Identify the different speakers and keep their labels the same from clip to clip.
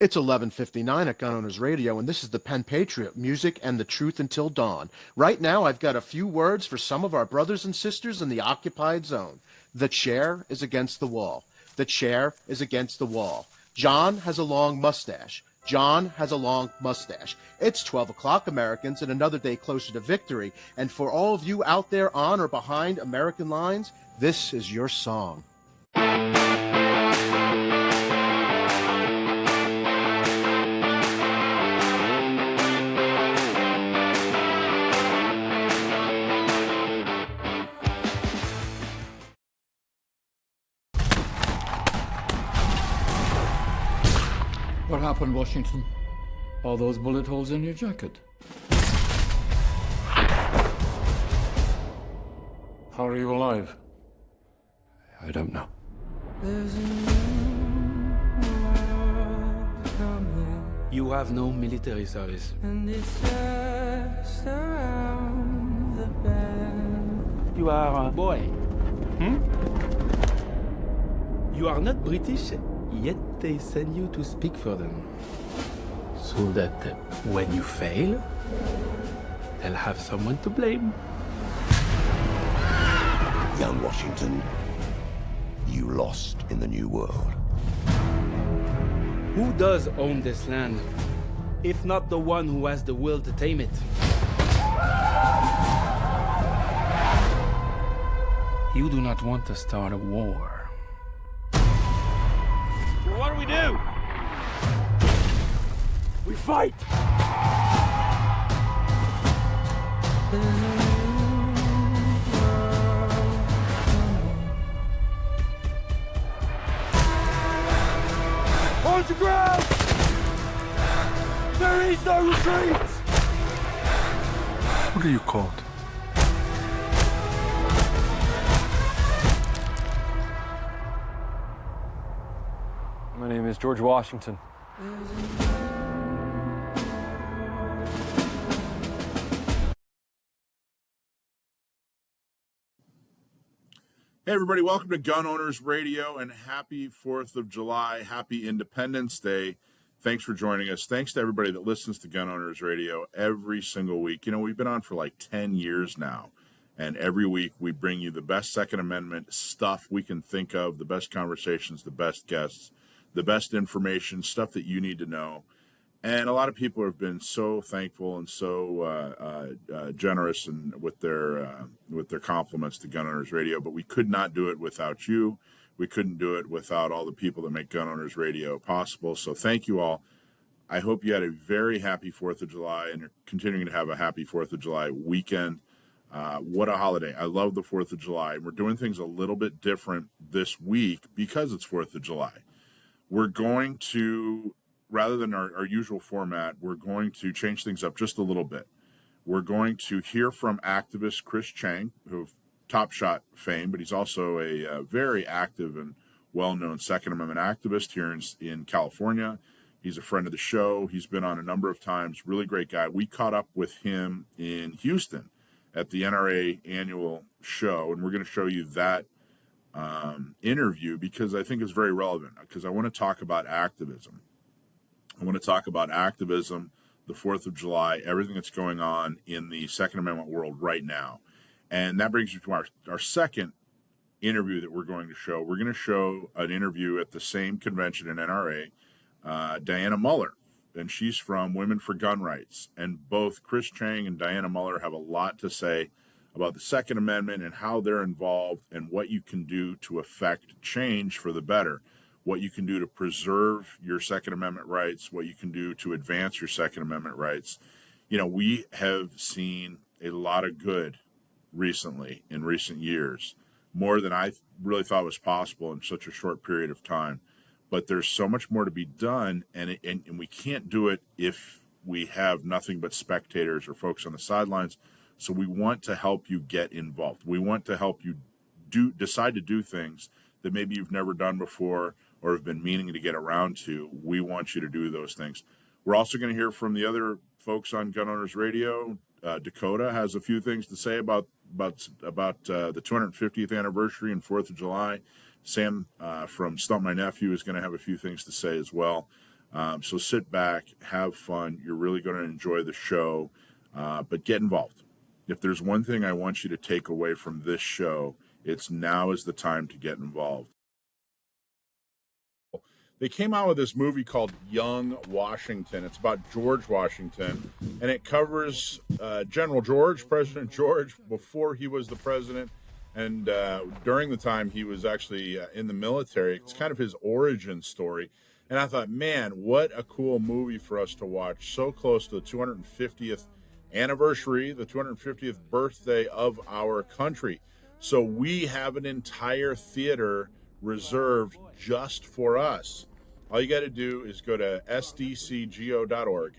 Speaker 1: It's 11:59 at Gun Owners Radio, and this is the Penn Patriot, music and the truth until dawn. Right now, I've got a few words for some of our brothers and sisters in the occupied zone. The chair is against the wall. The chair is against the wall. John has a long mustache. John has a long mustache. It's 12 o'clock, Americans, and another day closer to victory. And for all of you out there on or behind American lines, this is your song.
Speaker 2: What happened, Washington? All those bullet holes in your jacket? How are you alive?
Speaker 3: I don't know.
Speaker 4: You have no military service.
Speaker 5: And it's just around the bend.
Speaker 4: You are a boy. You are not British, yet they send you to speak for them. So that when you fail, they'll have someone to blame.
Speaker 6: Young Washington, you lost in the New World.
Speaker 4: Who does own this land, if not the one who has the will to tame it? You do not want to start a war.
Speaker 7: So what do? We fight! Hold your ground! There is no retreat!
Speaker 3: What are you called?
Speaker 7: My name is George Washington.
Speaker 8: Hey everybody, welcome to Gun Owners Radio and happy 4th of July, happy Independence Day. Thanks for joining us. Thanks to everybody that listens to Gun Owners Radio every single week. You know, we've been on for like 10 years now, and every week we bring you the best Second Amendment stuff we can think of, the best conversations, the best guests, the best information, stuff that you need to know. And a lot of people have been so thankful and so generous and with their compliments to Gun Owners Radio. But we could not do it without you. We couldn't do it without all the people that make Gun Owners Radio possible. So thank you all. I hope you had a very happy 4th of July and you're continuing to have a happy 4th of July weekend. What a holiday. I love the 4th of July. We're doing things a little bit different this week because it's 4th of July. We're going to, rather than our usual format, we're going to change things up just a little bit. We're going to hear from activist Chris Cheng, who of Top Shot fame, but he's also a very active and well-known Second Amendment activist here in California. He's a friend of the show. He's been on a number of times. Really great guy. We caught up with him in Houston at the NRA Annual show, and we're going to show you that interview because I think it's very relevant, because I want to talk about activism. I want to talk about activism, the 4th of July, everything that's going on in the Second Amendment world right now. And that brings me to our second interview that we're going to show. We're going to show an interview at the same convention in NRA, Dianna Muller, and she's from Women for Gun Rights. And both Chris Cheng and Dianna Muller have a lot to say about the Second Amendment and how they're involved and what you can do to affect change for the better, what you can do to preserve your Second Amendment rights, what you can do to advance your Second Amendment rights. You know, we have seen a lot of good recently in recent years, more than I really thought was possible in such a short period of time. But there's so much more to be done, and we can't do it if we have nothing but spectators or folks on the sidelines. So we want to help you get involved. We want to help you decide to do things that maybe you've never done before or have been meaning to get around to. We want you to do those things. We're also going to hear from the other folks on Gun Owners Radio. Dakota has a few things to say about the 250th anniversary and 4th of July. Sam from Stump My Nephew is going to have a few things to say as well. So sit back, have fun. You're really going to enjoy the show, but get involved. If there's one thing I want you to take away from this show, it's now is the time to get involved. They came out with this movie called Young Washington. It's about George Washington, and it covers General George, President George, before he was the president, and during the time he was actually in the military. It's kind of his origin story. And I thought, man, what a cool movie for us to watch. So close to the 250th anniversary, the 250th birthday of our country. So we have an entire theater reserved just for us. All you got to do is go to sdcgo.org,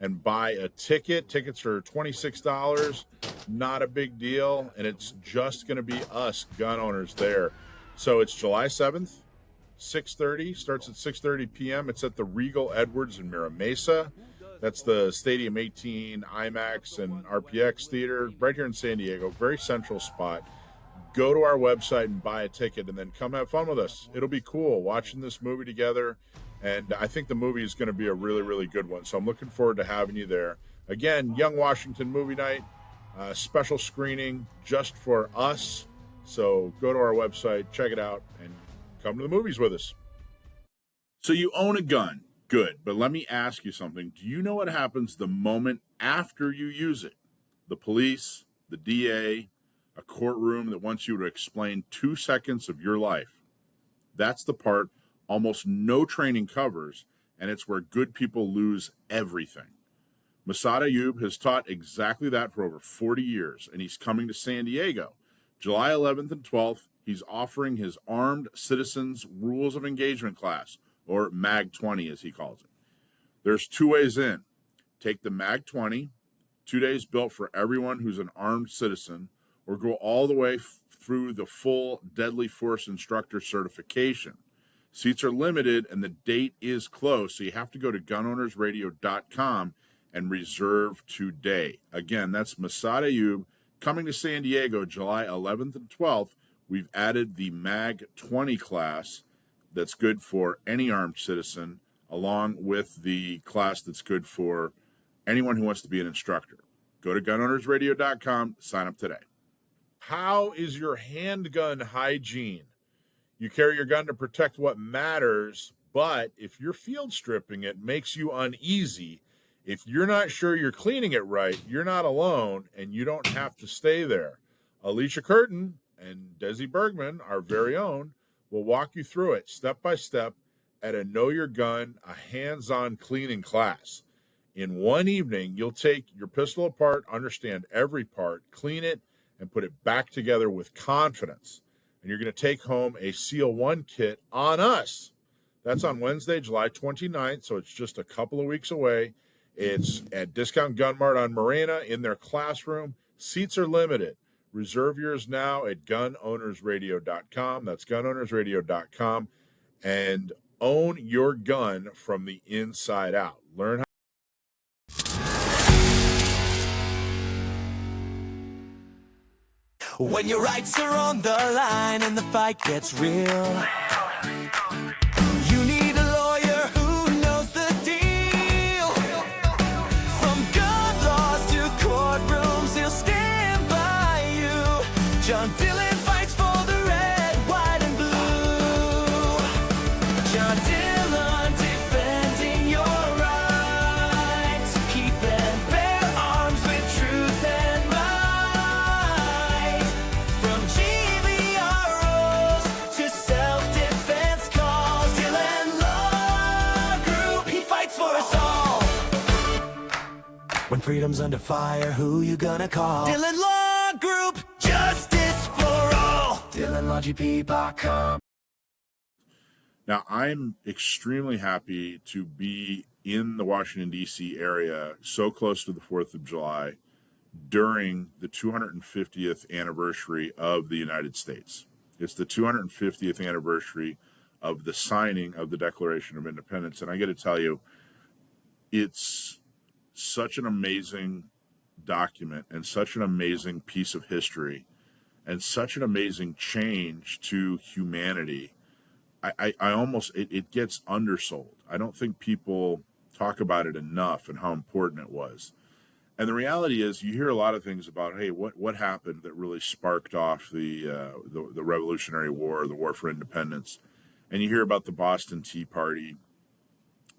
Speaker 8: and buy a ticket. Tickets are $26, not a big deal, and it's just going to be us gun owners there. So it's July 7th, 6:30, starts at 6:30 p.m. It's at the Regal Edwards in Mira Mesa. That's the Stadium 18 IMAX and RPX Theater right here in San Diego, very central spot. Go to our website and buy a ticket, and then come have fun with us. It'll be cool watching this movie together, and I think the movie is going to be a really, really good one. So I'm looking forward to having you there. Again, Young Washington Movie Night, special screening just for us. So go to our website, check it out, and come to the movies with us. So you own a gun. Good. But let me ask you something. Do you know what happens the moment after you use it? The police, the DA, a courtroom that wants you to explain 2 seconds of your life. That's the part almost no training covers, and it's where good people lose everything. Massad Ayoob has taught exactly that for over 40 years, and he's coming to San Diego. July 11th and 12th, he's offering his Armed Citizens Rules of Engagement class, or MAG20 as he calls it. There's 2 ways in. Take the MAG20, 2 days built for everyone who's an armed citizen, or go all the way through the full deadly force instructor certification. Seats are limited and the date is close, so you have to go to gunownersradio.com and reserve today. Again, that's Massad Ayoob coming to San Diego July 11th and 12th. We've added the MAG20 class that's good for any armed citizen, along with the class that's good for anyone who wants to be an instructor. Go to gunownersradio.com, sign up today. How is your handgun hygiene? You carry your gun to protect what matters, but if you're field stripping it makes you uneasy, if you're not sure you're cleaning it right, you're not alone, and you don't have to stay there. Alisha Curtin and Desi Bergman, our very own, will walk you through it step by step at a Know Your Gun, a hands-on cleaning class. In one evening, you'll take your pistol apart, understand every part, clean it, and put it back together with confidence. And you're going to take home a Seal 1 kit on us. That's on Wednesday, July 29th, so it's just a couple of weeks away. It's at Discount Gun Mart on Morena in their classroom. Seats are limited. Reserve yours now at gunownersradio.com. That's gunownersradio.com. And own your gun from the inside out. Learn how.
Speaker 5: When your rights are on the line and the fight gets real, you need a lawyer who knows the deal. From gun laws to courtrooms, he'll stand by you. John Dillon fights for the red, white, and blue. John Dillon defending your rights, keeping bare arms with truth and might. From GVROs to self-defense calls, Dillon Law Group, he fights for us all. When freedom's under fire, who you gonna call? Dillon Law Group, justice for all. DillonLawGP.com.
Speaker 8: Now, I'm extremely happy to be in the Washington, D.C. area, so close to the 4th of July, during the 250th anniversary of the United States. It's the 250th anniversary of the signing of the Declaration of Independence. And I got to tell you, it's such an amazing document and such an amazing piece of history and such an amazing change to humanity. I almost, it gets undersold. I don't think people talk about it enough and how important it was. And the reality is, you hear a lot of things about, hey, what happened that really sparked off the Revolutionary War, the War for Independence, and you hear about the Boston Tea Party,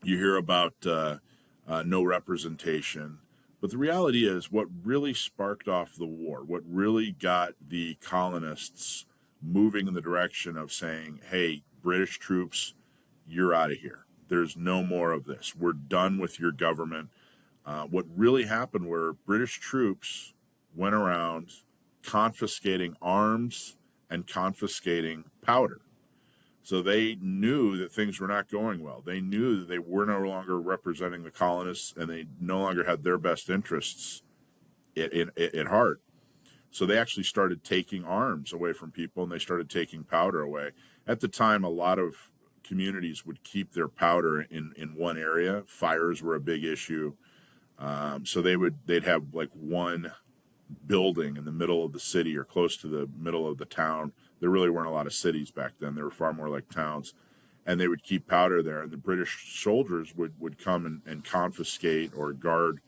Speaker 8: you hear about no representation, but the reality is, what really sparked off the war, what really got the colonists moving in the direction of saying, hey, British troops, you're out of here. There's no more of this. We're done with your government. What really happened were British troops went around confiscating arms and confiscating powder. So they knew that things were not going well. They knew that they were no longer representing the colonists, and they no longer had their best interests at heart. So they actually started taking arms away from people, and they started taking powder away. At the time, a lot of communities would keep their powder in one area. Fires were a big issue. So they'd have like one building in the middle of the city or close to the middle of the town. There really weren't a lot of cities back then. They were far more like towns. And they would keep powder there. And the British soldiers would come and confiscate or guard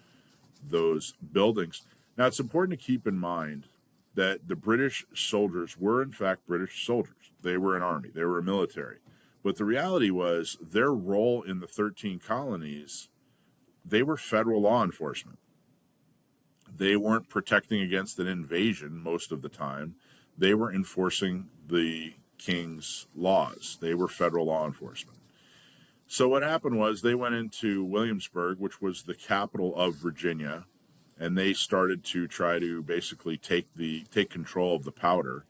Speaker 8: those buildings. Now, it's important to keep in mind that the British soldiers were, in fact, British soldiers. They were an army. They were a military. But the reality was their role in the 13 colonies, they were federal law enforcement. They weren't protecting against an invasion most of the time. They were enforcing the king's laws. They were federal law enforcement. So what happened was they went into Williamsburg, which was the capital of Virginia, and they started to try to basically take control of the powder.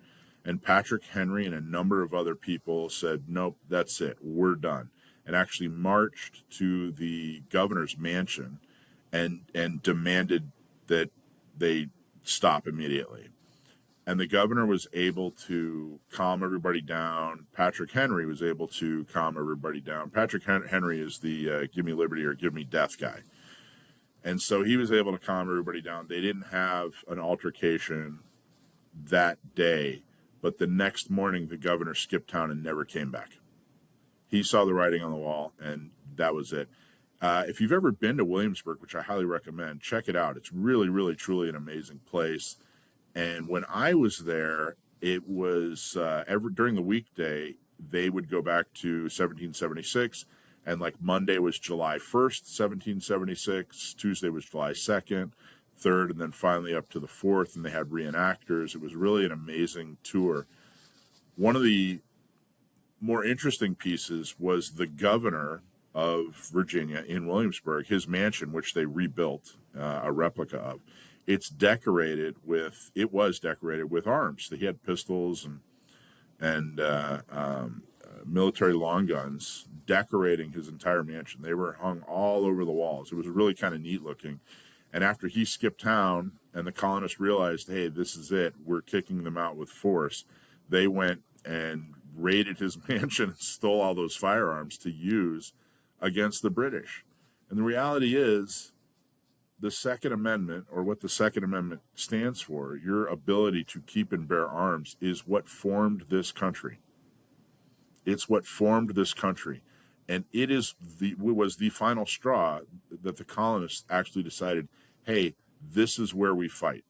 Speaker 8: And Patrick Henry and a number of other people said, nope, that's it, we're done, and actually marched to the governor's mansion and demanded that they stop immediately. And the governor was able to calm everybody down. Patrick Henry was able to calm everybody down. Patrick Henry is the give me liberty or give me death guy. And so he was able to calm everybody down. They didn't have an altercation that day, but the next morning the governor skipped town and never came back. He saw the writing on the wall, and that was it. If you've ever been to Williamsburg, which I highly recommend, check it out. It's really, really, truly an amazing place. And when I was there, it was during the weekday, they would go back to 1776. And like Monday was July 1st, 1776. Tuesday was July 2nd, 3rd, and then finally up to the 4th. And they had reenactors. It was really an amazing tour. One of the more interesting pieces was the governor of Virginia in Williamsburg, his mansion, which they rebuilt a replica of. It was decorated with arms. He had pistols and military long guns decorating his entire mansion. They were hung all over the walls. It was really kind of neat looking. And after he skipped town and the colonists realized, hey, this is it, we're kicking them out with force, they went and raided his mansion and stole all those firearms to use against the British. And the reality is, the Second Amendment, or what the Second Amendment stands for, your ability to keep and bear arms, is what formed this country. It's what formed this country. And it was the final straw that the colonists actually decided, hey, this is where we fight.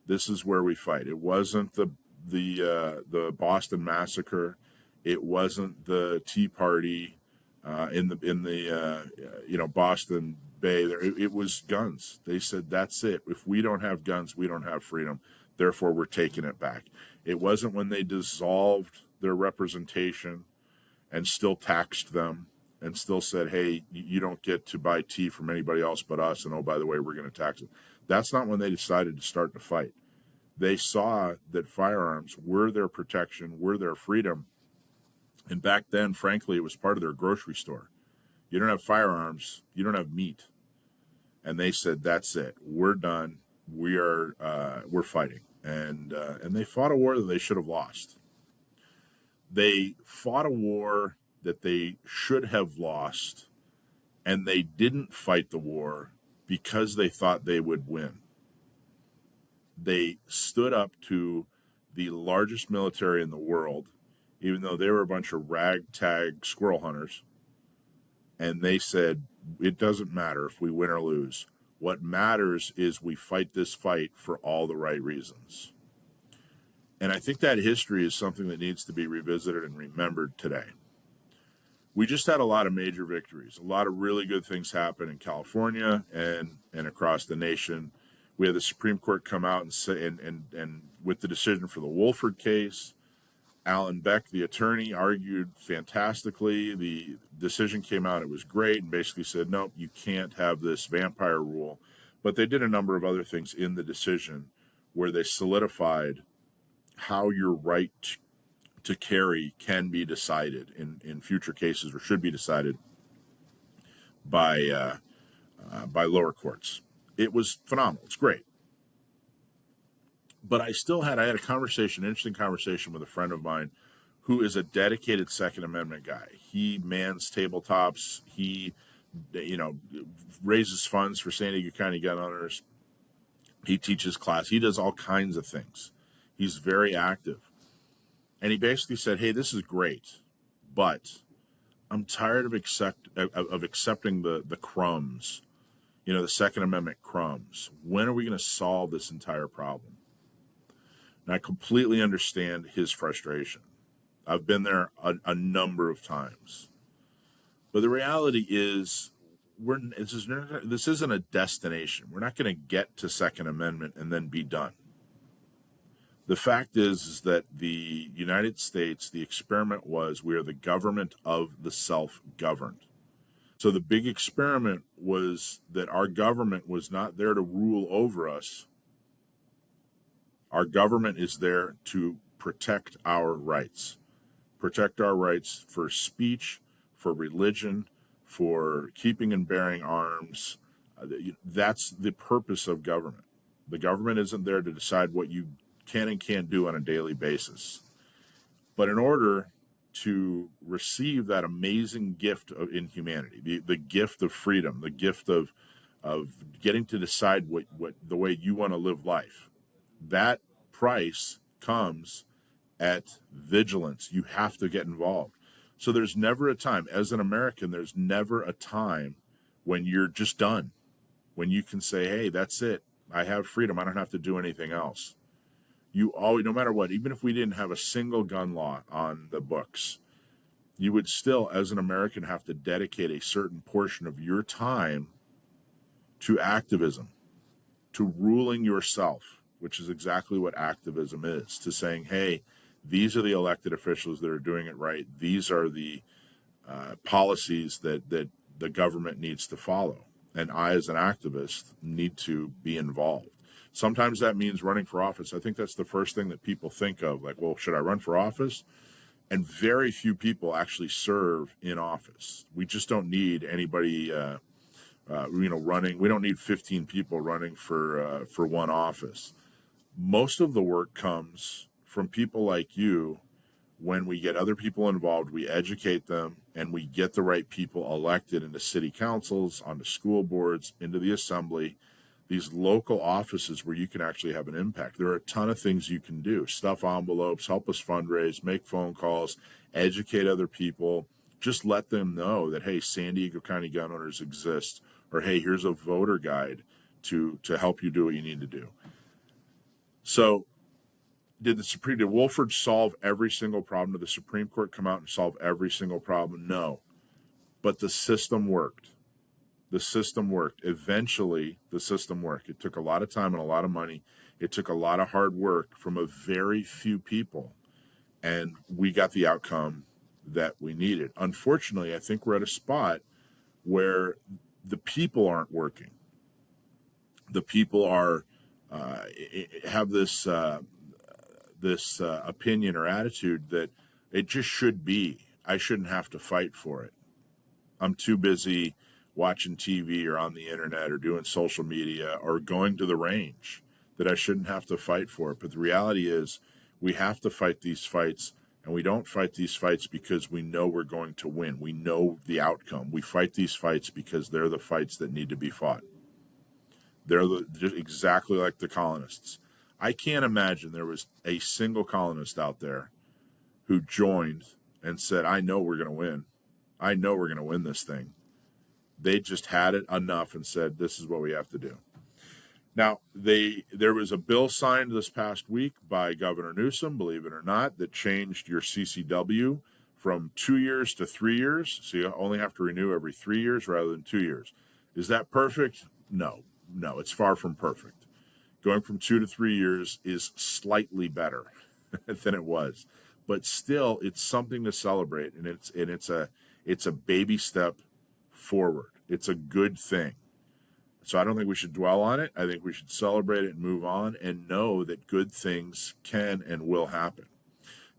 Speaker 8: This is where we fight. It wasn't the Boston Massacre. It wasn't the Tea Party in the Boston Bay. It was guns. They said, that's it. If we don't have guns, we don't have freedom. Therefore, we're taking it back. It wasn't when they dissolved their representation and still taxed them and still said, hey, you don't get to buy tea from anybody else but us, and oh, by the way, we're going to tax it. That's not when they decided to start to fight. They saw that firearms were their protection, were their freedom. And back then, frankly, it was part of their grocery store. You don't have firearms, you don't have meat. And they said, that's it. We're done. We're fighting. And they fought a war that they should have lost. They fought a war that they should have lost, and they didn't fight the war because they thought they would win. They stood up to the largest military in the world even though they were a bunch of ragtag squirrel hunters. And they said, it doesn't matter if we win or lose. What matters is we fight this fight for all the right reasons. And I think that history is something that needs to be revisited and remembered today. We just had a lot of major victories. A lot of really good things happen in California and across the nation. We had the Supreme Court come out and say, and with the decision for the Wolford case, Alan Beck, the attorney, argued fantastically. The decision came out, it was great, and basically said, nope, you can't have this vampire rule. But they did a number of other things in the decision where they solidified how your right to carry can be decided in future cases, or should be decided by lower courts. It was phenomenal. It's great. But I had a conversation, an interesting conversation with a friend of mine who is a dedicated Second Amendment guy. He mans tabletops. He, raises funds for San Diego County gun owners. He teaches class. He does all kinds of things. He's very active. And he basically said, hey, this is great, but I'm tired of accepting the crumbs, the Second Amendment crumbs. When are we going to solve this entire problem? And I completely understand his frustration. I've been there a number of times. But the reality is, this isn't a destination. We're not going to get to Second Amendment and then be done. The fact is that the United States, the experiment was, we are the government of the self-governed. So the big experiment was that our government was not there to rule over us. Our government is there to protect our rights for speech, for religion, for keeping and bearing arms. That's the purpose of government. The government isn't there to decide what you can and can't do on a daily basis. But in order to receive that amazing gift in humanity, the gift of freedom, the gift of getting to decide what the way you want to live life, that price comes at vigilance. You have to get involved. So there's never a time, as an American, there's never a time when you're just done, when you can say, hey, that's it. I have freedom. I don't have to do anything else. You always, no matter what, even if we didn't have a single gun law on the books, you would still, as an American, have to dedicate a certain portion of your time to activism, to ruling yourself, which is exactly what activism is, to saying, hey, these are the elected officials that are doing it right. These are the policies that the government needs to follow. And I, as an activist, need to be involved. Sometimes that means running for office. I think that's the first thing that people think of, like, well, should I run for office? And very few people actually serve in office. We just don't need anybody, running. We don't need 15 people running for one office. Most of the work comes from people like you. When we get other people involved, we educate them, and we get the right people elected into city councils, onto school boards, into the assembly, these local offices where you can actually have an impact. There are a ton of things you can do. Stuff envelopes, help us fundraise, make phone calls, educate other people. Just let them know that, hey, San Diego County gun owners exist, or hey, here's a voter guide to help you do what you need to do. So did Wolford solve every single problem? Did the Supreme Court come out and solve every single problem? No. But the system worked. The system worked. Eventually, the system worked. It took a lot of time and a lot of money. It took a lot of hard work from a very few people. And we got the outcome that we needed. Unfortunately, I think we're at a spot where the people aren't working. The people are have this opinion or attitude that it just should be. I shouldn't have to fight for it. I'm too busy watching TV or on the internet or doing social media or going to the range that I shouldn't have to fight for it. But the reality is we have to fight these fights, and we don't fight these fights because we know we're going to win. We know the outcome. We fight these fights because they're the fights that need to be fought. They're exactly like the colonists. I can't imagine there was a single colonist out there who joined and said, I know we're going to win. I know we're going to win this thing. They just had it enough and said, this is what we have to do. Now, there was a bill signed this past week by Governor Newsom, believe it or not, that changed your CCW from 2 years to 3 years. So you only have to renew every 3 years rather than 2 years. Is that perfect? No, it's far from perfect. Going from 2 to 3 years is slightly better than it was, but still, it's something to celebrate, and it's a baby step forward. It's a good thing. So I don't think we should dwell on it. I think we should celebrate it and move on and know that good things can and will happen.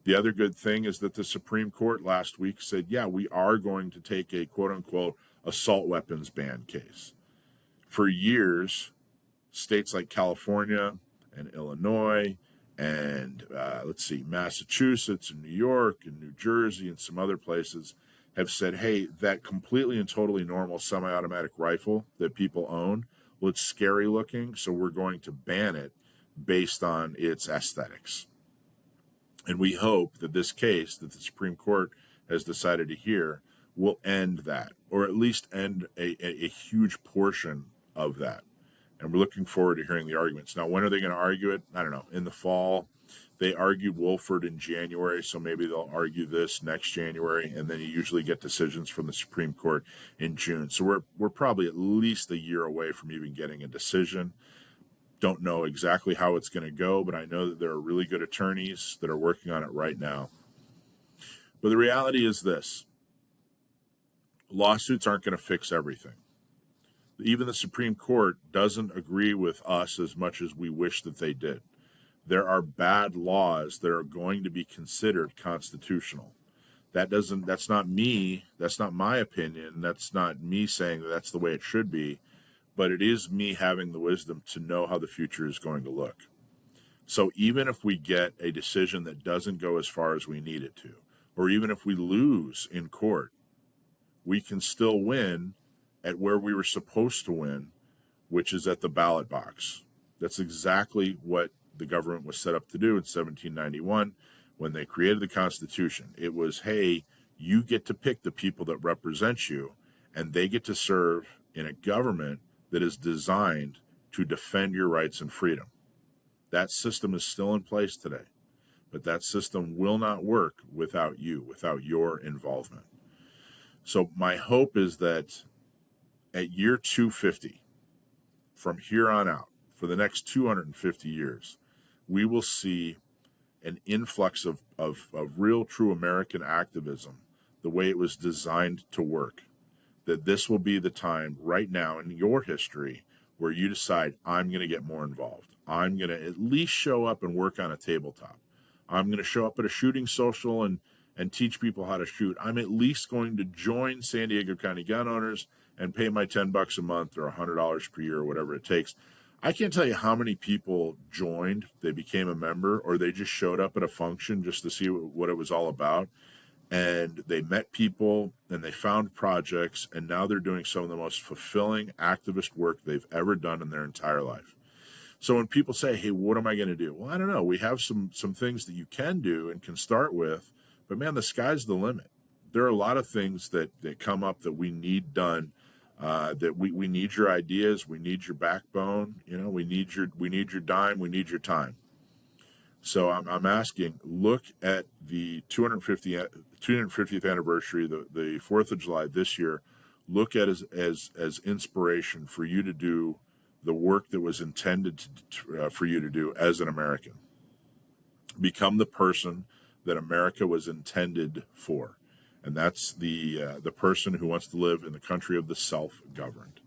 Speaker 8: The other good thing is that the Supreme Court last week said, yeah, we are going to take a quote-unquote assault weapons ban case. For years, states like California and Illinois and, Massachusetts and New York and New Jersey and some other places have said, hey, that completely and totally normal semi-automatic rifle that people own, well, it's scary looking, so we're going to ban it based on its aesthetics. And we hope that this case that the Supreme Court has decided to hear will end that, or at least end a huge portion of that. And we're looking forward to hearing the arguments. Now, when are they going to argue it? I don't know. In the fall. They argued Wolford in January, so maybe they'll argue this next January, and then you usually get decisions from the Supreme Court in June. So we're probably at least a year away from even getting a decision. Don't know exactly how it's going to go, but I know that there are really good attorneys that are working on it right now. But the reality is this. Lawsuits aren't going to fix everything. Even the Supreme Court doesn't agree with us as much as we wish that they did. There are bad laws that are going to be considered constitutional. That's not me. That's not my opinion. That's not me saying that that's the way it should be, but it is me having the wisdom to know how the future is going to look. So even if we get a decision that doesn't go as far as we need it to, or even if we lose in court, we can still win at where we were supposed to win, which is at the ballot box. That's exactly what the government was set up to do in 1791 when they created the Constitution. It was, hey, you get to pick the people that represent you, and they get to serve in a government that is designed to defend your rights and freedom. That system is still in place today, but that system will not work without you, without your involvement. So my hope is that at year 250, from here on out, for the next 250 years, we will see an influx of real, true American activism, the way it was designed to work. That this will be the time right now in your history where you decide, I'm going to get more involved. I'm going to at least show up and work on a tabletop. I'm going to show up at a shooting social and teach people how to shoot. I'm at least going to join San Diego County gun owners and pay my $10 a month or $100 per year or whatever it takes. I can't tell you how many people joined, they became a member, or they just showed up at a function just to see what it was all about. And they met people and they found projects, and now they're doing some of the most fulfilling activist work they've ever done in their entire life. So when people say, hey, what am I going to do? Well, I don't know. We have some things that you can do and can start with, but man, the sky's the limit. There are a lot of things that come up that we need done. That we need your ideas, we need your backbone, we need your dime, we need your time. So I'm asking, look at the 250th anniversary, the 4th of July this year. Look at it as inspiration for you to do the work that was intended for you to do as an American. Become the person that America was intended for. And that's the person who wants to live in the country of the self-governed.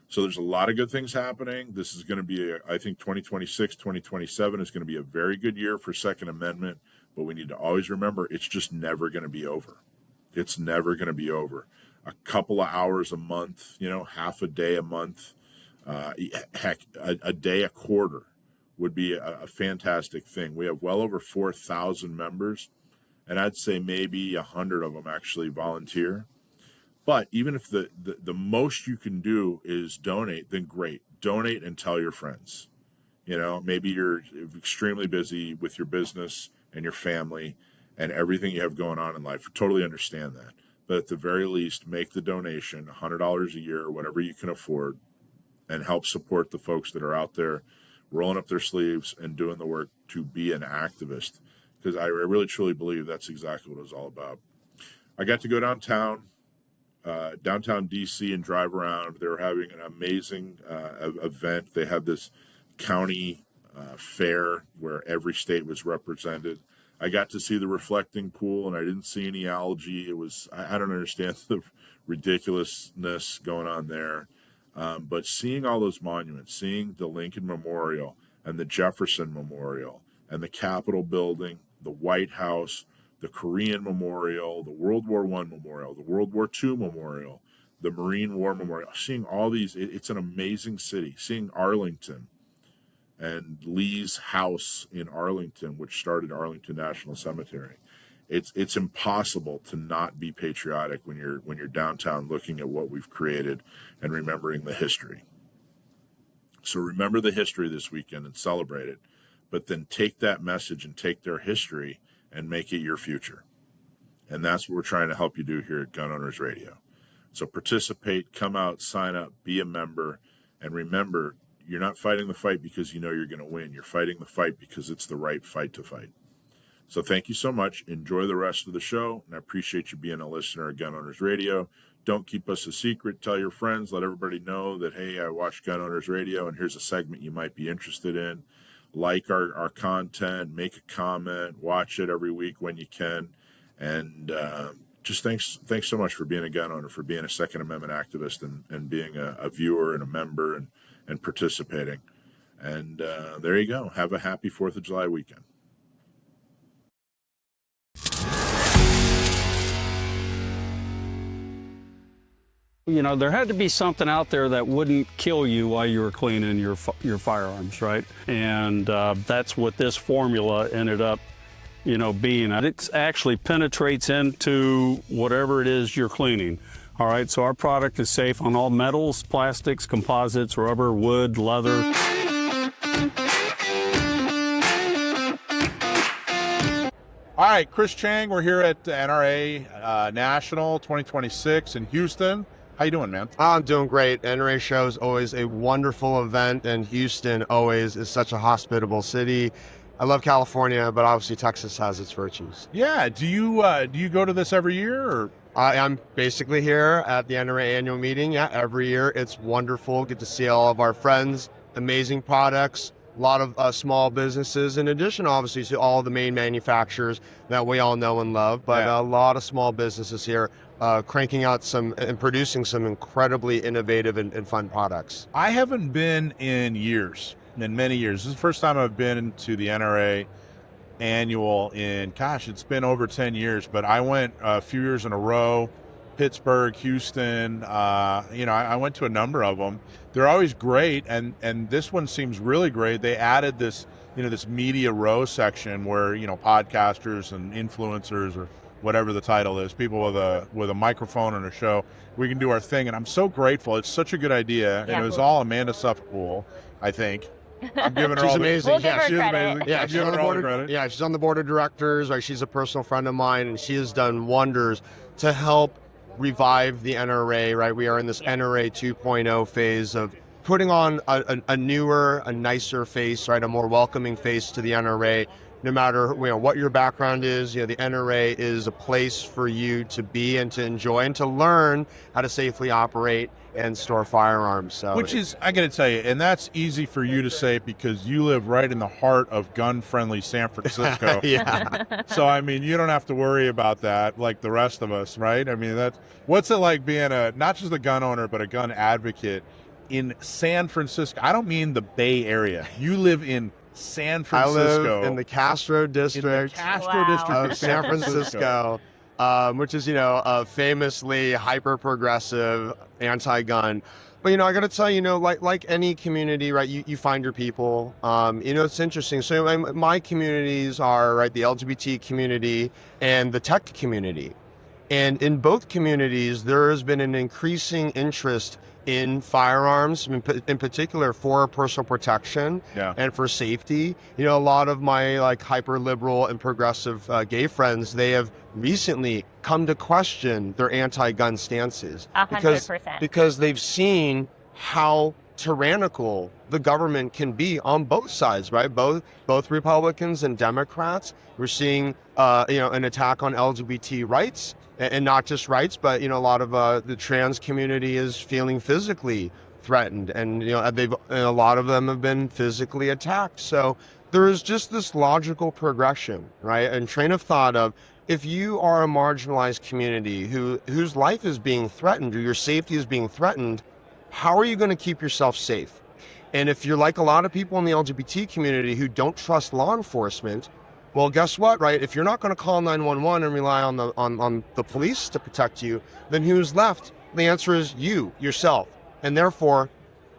Speaker 8: So there's a lot of good things happening. This is going to be, I think 2026, 2027 is going to be a very good year for Second Amendment. But we need to always remember it's just never going to be over. It's never going to be over. A couple of hours a month, half a day a month, heck, a day a quarter would be a fantastic thing. We have well over 4,000 members. And I'd say maybe 100 of them actually volunteer. But even if the most you can do is donate, then great. Donate and tell your friends. Maybe you're extremely busy with your business and your family, and everything you have going on in life. Totally understand that. But at the very least, make the donation, $100 a year, whatever you can afford, and help support the folks that are out there rolling up their sleeves and doing the work to be an activist. Because I really, truly believe that's exactly what it's all about. I got to go downtown DC, and drive around. They were having an amazing event. They had this county fair where every state was represented. I got to see the reflecting pool, and I didn't see any algae. It was, I don't understand the ridiculousness going on there. But seeing all those monuments, seeing the Lincoln Memorial and the Jefferson Memorial and the Capitol building, the White House, the Korean Memorial, the World War I Memorial, the World War II Memorial, the Marine War Memorial, seeing all these, it's an amazing city. Seeing Arlington and Lee's house in Arlington, which started Arlington National Cemetery. It's impossible to not be patriotic when you're downtown looking at what we've created and remembering the history. So remember the history this weekend and celebrate it, but then take that message and take their history and make it your future. And that's what we're trying to help you do here at Gun Owners Radio. So participate, come out, sign up, be a member, and remember, you're not fighting the fight because you know you're going to win. You're fighting the fight because it's the right fight to fight. So thank you so much. Enjoy the rest of the show, and I appreciate you being a listener of Gun Owners Radio. Don't keep us a secret. Tell your friends. Let everybody know that, hey, I watch Gun Owners Radio, and here's a segment you might be interested in. Like our content, make a comment, watch it every week when you can. And just thanks so much for being a gun owner, for being a Second Amendment activist, and being a viewer and a member and participating. And there you go. Have a happy 4th of July weekend.
Speaker 9: You know, there had to be something out there that wouldn't kill you while you were cleaning your firearms, right? And that's what this formula ended up, being. It actually penetrates into whatever it is you're cleaning. All right, so our product is safe on all metals, plastics, composites, rubber, wood, leather.
Speaker 8: All right, Chris Cheng, we're here at NRA National 2026 in Houston. How you doing, man?
Speaker 10: I'm doing great. NRA show is always a wonderful event, and Houston always is such a hospitable city. I love California, but obviously Texas has its virtues.
Speaker 8: Yeah. Do you go to this every year? Or?
Speaker 10: I'm basically here at the NRA Annual Meeting. Yeah, every year. It's wonderful. Get to see all of our friends, amazing products, a lot of small businesses, in addition, obviously, to all the main manufacturers that we all know and love, but a lot of small businesses here cranking out some and producing some incredibly innovative and fun products.
Speaker 8: I haven't been in many years. This is the first time I've been to the NRA Annual it's been over 10 years, but I went a few years in a row. Pittsburgh, Houston, I went to a number of them. They're always great, and this one seems really great. They added this, this media row section where, podcasters and influencers, or whatever the title is, people with a microphone and a show, we can do our thing, and I'm so grateful. It's such a good idea, and it was all Amanda Suffolk, I think. I'm giving her
Speaker 10: she's
Speaker 8: all
Speaker 10: amazing.
Speaker 8: She's amazing.
Speaker 10: Yeah,
Speaker 8: she's on the board of credit.
Speaker 10: Yeah, she's on the board of directors. Right, she's a personal friend of mine, and she has done wonders to help revive the NRA. Right, we are in this NRA 2.0 phase of putting on a newer, a nicer face, right, a more welcoming face to the NRA. No matter what your background is, the NRA is a place for you to be and to enjoy and to learn how to safely operate and store firearms. So,
Speaker 8: which is, I got to tell you, and that's easy for you to say because you live right in the heart of gun-friendly San Francisco.
Speaker 10: Yeah.
Speaker 8: So, I mean, you don't have to worry about that like the rest of us, right? I mean, what's it like being not just a gun owner, but a gun advocate in San Francisco? I don't mean the Bay Area. You live in San Francisco.
Speaker 10: I live in the Castro district,
Speaker 8: district
Speaker 10: of San Francisco, which is, famously hyper-progressive, anti-gun. But, I got to tell you, like any community, right, you find your people. It's interesting. So my communities are, right, the LGBT community and the tech community. And in both communities, there has been an increasing interest in firearms, in particular for personal protection and for safety. You know, a lot of my like hyper liberal and progressive gay friends, they have recently come to question their anti-gun stances
Speaker 11: 100%.
Speaker 10: because they've seen how tyrannical the government can be on both sides, right? Both Republicans and Democrats. We're seeing an attack on LGBT rights. And not just rights, but, you know, a lot of the trans community is feeling physically threatened. And, you know, and a lot of them have been physically attacked. So there is just this logical progression, right? And train of thought of, if you are a marginalized community whose life is being threatened or your safety is being threatened, how are you going to keep yourself safe? And if you're like a lot of people in the LGBT community who don't trust law enforcement, well, guess what, right? If you're not going to call 911 and rely on the police to protect you, then who's left? The answer is you, yourself. And therefore,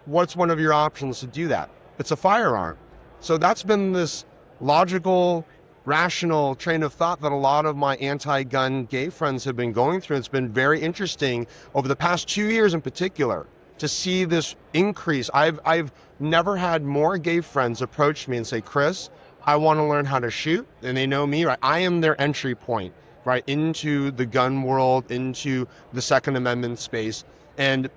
Speaker 10: what's one of your options to do that? It's a firearm. So that's been this logical, rational train of thought that a lot of my anti-gun gay friends have been going through. It's been very interesting over the past 2 years in particular to see this increase. I've never had more gay friends approach me and say, Chris, I want to learn how to shoot, and they know me, right? I am their entry point, right, into the gun world, into the Second Amendment space. And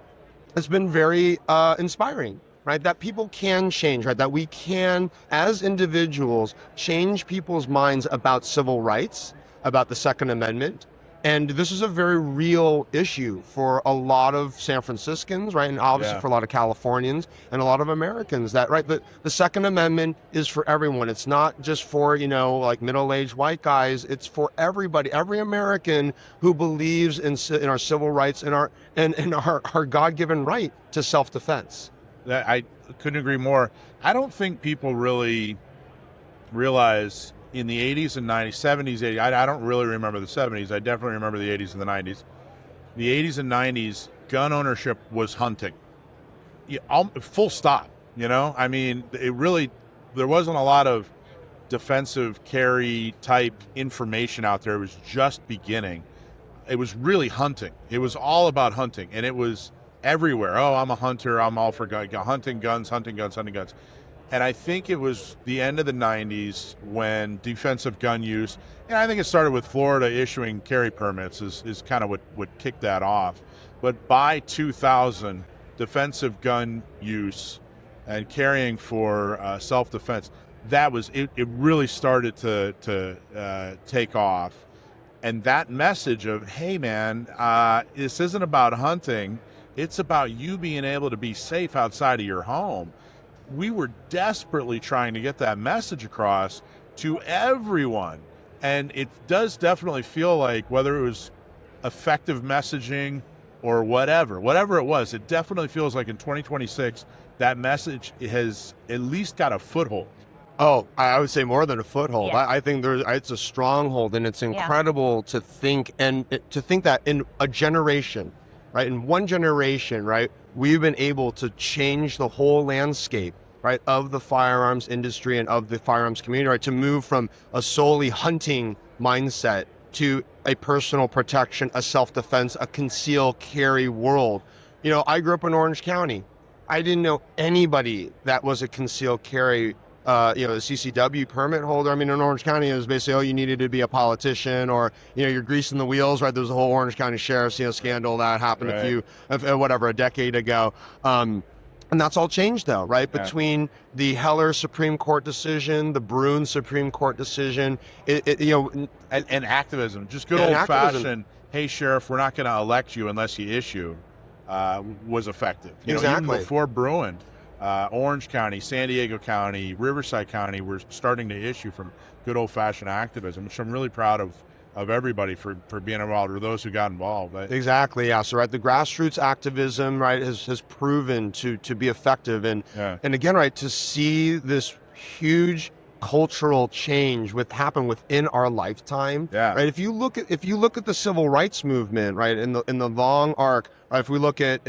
Speaker 10: it's been very inspiring, right? That people can change, right? That we can, as individuals, change people's minds about civil rights, about the Second Amendment. And this is a very real issue for a lot of San Franciscans, right? And obviously for a lot of Californians and a lot of Americans, that, right? The Second Amendment is for everyone. It's not just for, you know, like middle-aged white guys. It's for everybody, every American who believes in our civil rights and our God-given right to self-defense.
Speaker 8: I couldn't agree more. I don't think people really realize in the 80s and 90s, 70s, 80s, I don't really remember the 70s. I definitely remember the 80s and the 90s. The 80s and 90s, gun ownership was hunting. Full stop, you know? I mean, there wasn't a lot of defensive carry type information out there. It was just beginning. It was really hunting. It was all about hunting, and it was everywhere. Oh, I'm a hunter. I'm all for hunting guns. And I think it was the end of the 90s when defensive gun use, and I think it started with Florida issuing carry permits is kind of what kicked that off. But by 2000, defensive gun use and carrying for self-defense, it really started to take off. And that message of, hey man, this isn't about hunting, it's about you being able to be safe outside of your home. We were desperately trying to get that message across to everyone. And it does definitely feel like, whether it was effective messaging or whatever it was, it definitely feels like in 2026, that message has at least got a foothold.
Speaker 10: Oh, I would say more than a foothold.
Speaker 11: Yeah.
Speaker 10: I think it's a stronghold, and it's incredible to think that in a generation, right? In one generation, right? We've been able to change the whole landscape, right, of the firearms industry and of the firearms community, right, to move from a solely hunting mindset to a personal protection, a self-defense, a concealed carry world. You know, I grew up in Orange County. I didn't know anybody that was a concealed carry, a CCW permit holder. I mean, in Orange County, it was basically, you needed to be a politician, or, you're greasing the wheels, right? There was a whole Orange County Sheriff's, scandal that happened a decade ago. And that's all changed though, right? Yeah. Between the Heller Supreme Court decision, the Brune Supreme Court decision,
Speaker 8: and activism, just good old fashioned, hey Sheriff, we're not going to elect you unless you issue, was effective. Even before Brune, Orange County, San Diego County, Riverside County were starting to issue from good old-fashioned activism, which I'm really proud of everybody for being involved, or those who got involved. Right?
Speaker 10: Exactly, yeah. So, right, the grassroots activism, right, has proven to be effective, and again, right, to see this huge cultural change happen within our lifetime. Yeah. Right. If you look at the civil rights movement, right, in the long arc, right, if we look at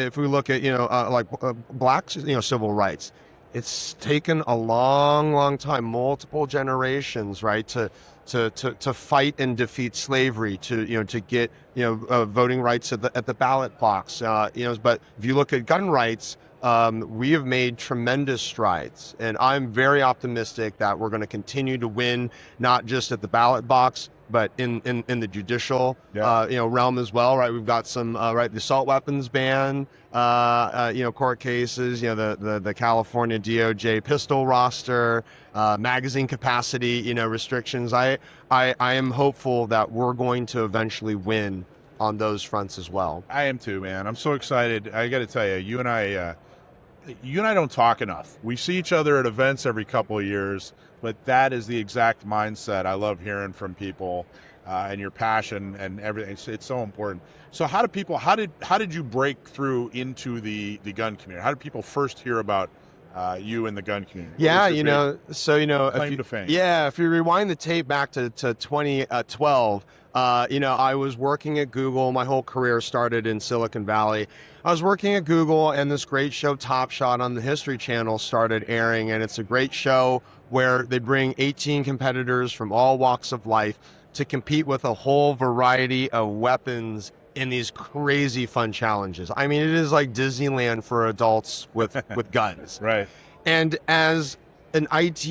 Speaker 10: black civil rights, it's taken a long time, multiple generations, right, to to fight and defeat slavery, to get voting rights at the ballot box. But if you look at gun rights, we have made tremendous strides, and I'm very optimistic that we're going to continue to win, not just at the ballot box, but in the judicial realm as well, right? We've got some the assault weapons ban, court cases, the California DOJ pistol roster, magazine capacity, restrictions. I am hopeful that we're going to eventually win on those fronts as well.
Speaker 8: I am too, man. I'm so excited. I got to tell you, you and I don't talk enough. We see each other at events every couple of years, but that is the exact mindset I love hearing from people, and your passion and everything. It's so important. So how did you break through into the gun community? How did people first hear about you in the gun community?
Speaker 10: Yeah,
Speaker 8: claim to fame.
Speaker 10: Yeah, if you rewind the tape back to 2012, I was working at Google. My whole career started in Silicon Valley. I was working at Google, and this great show, Top Shot, on the History Channel started airing, and it's a great show where they bring 18 competitors from all walks of life to compete with a whole variety of weapons in these crazy fun challenges. I mean, it is like Disneyland for adults with guns.
Speaker 8: Right.
Speaker 10: And as an IT,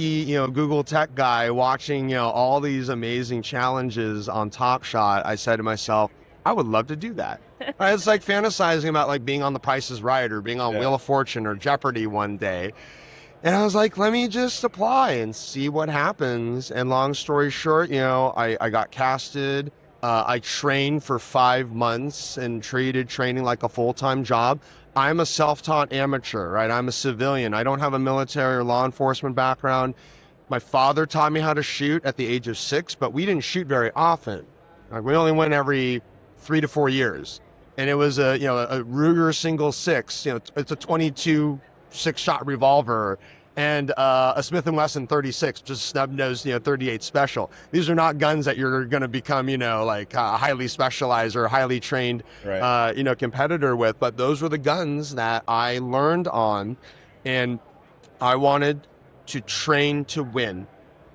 Speaker 10: Google tech guy watching, all these amazing challenges on Top Shot, I said to myself, I would love to do that. It's like fantasizing about like being on The Price is Right or being on Wheel of Fortune or Jeopardy one day. And I was like, let me just apply and see what happens. And long story short, I got casted. I trained for 5 months and treated training like a full-time job. I'm a self-taught amateur, right? I'm a civilian. I don't have a military or law enforcement background. My father taught me how to shoot at the age of 6, but we didn't shoot very often. Like, we only went every 3 to 4 years. And it was a Ruger single 6, it's a 22 6-shot revolver, and a Smith & Wesson 36, just snub-nosed, 38 special. These are not guns that you're going to become, highly specialized or highly trained, competitor with. But those were the guns that I learned on, and I wanted to train to win,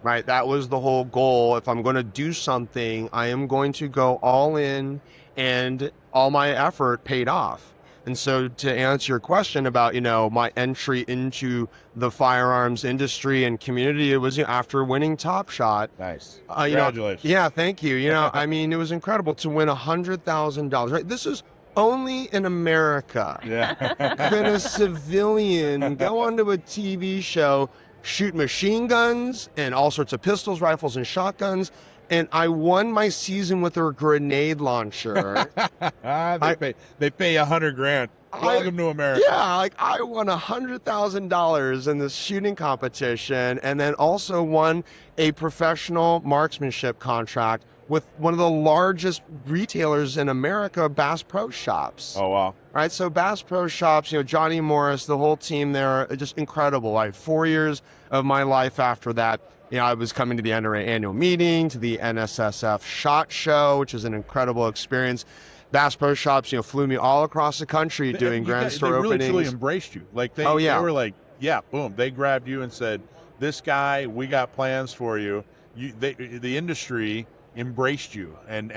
Speaker 10: right? That was the whole goal. If I'm going to do something, I am going to go all in, and all my effort paid off. And so to answer your question about, my entry into the firearms industry and community, it was after winning Top Shot.
Speaker 8: Nice. Congratulations.
Speaker 10: Yeah, thank you. I mean, it was incredible to win $100,000, right? This is only in America.
Speaker 8: Yeah.
Speaker 10: Can a civilian go onto a TV show, shoot machine guns and all sorts of pistols, rifles, and shotguns? And I won my season with a grenade launcher.
Speaker 8: They pay $100,000. Welcome to America.
Speaker 10: Yeah, I won $100,000 in this shooting competition, and then also won a professional marksmanship contract with one of the largest retailers in America, Bass Pro Shops.
Speaker 8: Oh, wow.
Speaker 10: Right, so Bass Pro Shops, Johnny Morris, the whole team there, just incredible. 4 years of my life after that. I was coming to the NRA Annual Meeting, to the NSSF SHOT Show, which is an incredible experience. Bass Pro Shops, flew me all across the country doing grand store openings.
Speaker 8: They really truly embraced you. They were like, yeah, boom. They grabbed you and said, this guy, we got plans for you. The industry embraced you, and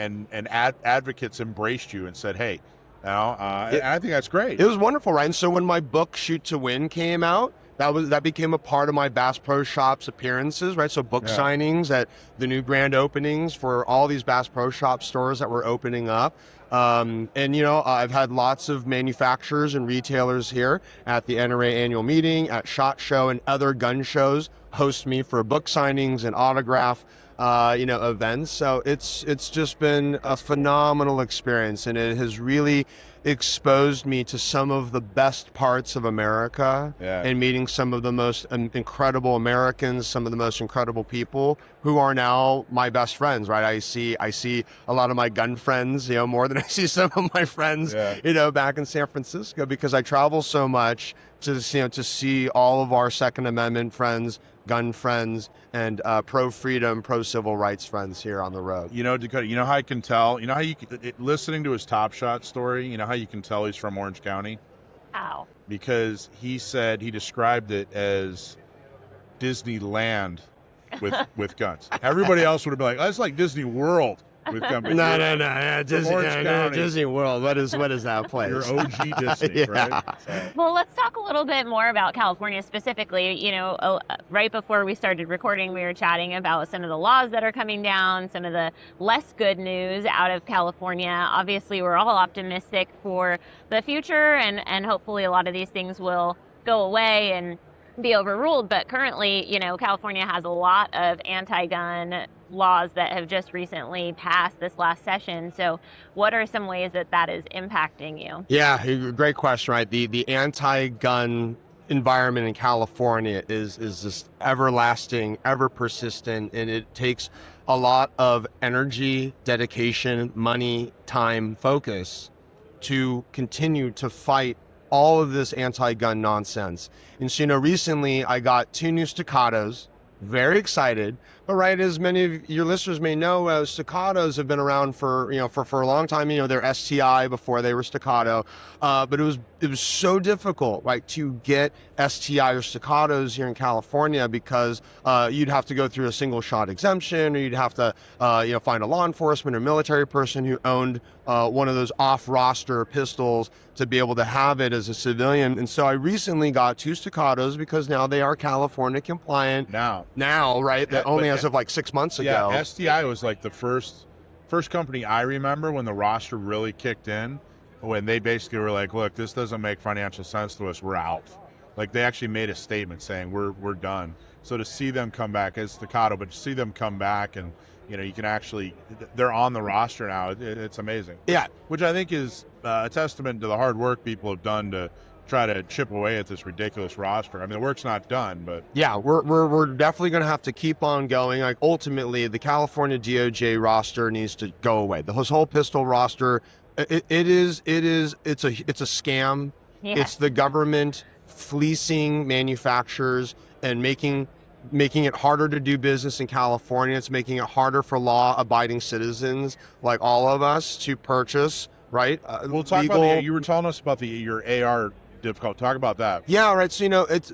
Speaker 8: advocates embraced you and said, hey, and I think that's great.
Speaker 10: It was wonderful, right? And so when my book, Shoot to Win, came out, that became a part of my Bass Pro Shops appearances, right? So book signings at the new grand openings for all these Bass Pro Shop stores that were opening up. I've had lots of manufacturers and retailers here at the NRA Annual Meeting, at SHOT Show, and other gun shows host me for book signings and autograph events. So it's just been a phenomenal experience, and it has really exposed me to some of the best parts of America, and meeting some of the most incredible Americans, some of the most incredible people who are now my best friends, right? I see a lot of my gun friends, more than I see some of my friends, back in San Francisco, because I travel so much to see all of our Second Amendment friends, gun friends, and pro-freedom, pro-civil rights friends here on the road.
Speaker 8: Dakota, how I can tell, listening to his Top Shot story, how you can tell he's from Orange County?
Speaker 11: How?
Speaker 8: Because he described it as Disneyland with guns. Everybody else would have been like, that's like Disney World with gun.
Speaker 10: No. Yeah, Disney World. What is that place?
Speaker 8: Your OG Disney,
Speaker 10: Yeah.
Speaker 8: right? So.
Speaker 11: Well, let's talk a little bit more about California specifically. You know, right before we started recording, we were chatting about some of the laws that are coming down, some of the less good news out of California. Obviously, we're all optimistic for the future, and hopefully a lot of these things will go away and be overruled. But currently, you know, California has a lot of anti-gun laws that have just recently passed this last session. So what are some ways that is impacting you?
Speaker 10: Yeah, great question, right? The anti-gun environment in California is just everlasting, ever persistent, and it takes a lot of energy, dedication, money, time, focus to continue to fight all of this anti-gun nonsense. And so, you know, recently I got 2 new staccatos, very excited. But right, as many of your listeners may know, staccatos have been around for a long time. You know, they're STI before they were staccato. But it was so difficult, right, to get STI or staccatos here in California because you'd have to go through a single shot exemption, or you'd have to find a law enforcement or military person who owned one of those off-roster pistols to be able to have it as a civilian. And so I recently got 2 staccatos because now they are California compliant. Now, right? That only as of like 6 months ago.
Speaker 8: Yeah, STI was like the first company I remember when the roster really kicked in, when they basically were like, look, this doesn't make financial sense to us, we're out. Like they actually made a statement saying we're done. So to see them come back as staccato, but to see them come back and you can actually, they're on the roster now. It's amazing.
Speaker 10: Yeah.
Speaker 8: Which I think is a testament to the hard work people have done to try to chip away at this ridiculous roster. I mean, the work's not done, but
Speaker 10: yeah, we're definitely going to have to keep on going. Like ultimately, the California DOJ roster needs to go away. The whole pistol roster, it's a scam.
Speaker 11: Yeah.
Speaker 10: It's the government fleecing manufacturers and making it harder to do business in California. It's making it harder for law-abiding citizens like all of us to purchase, right?
Speaker 8: We'll talk about you were telling us about your AR difficult. Talk about that.
Speaker 10: Yeah, right. So, it's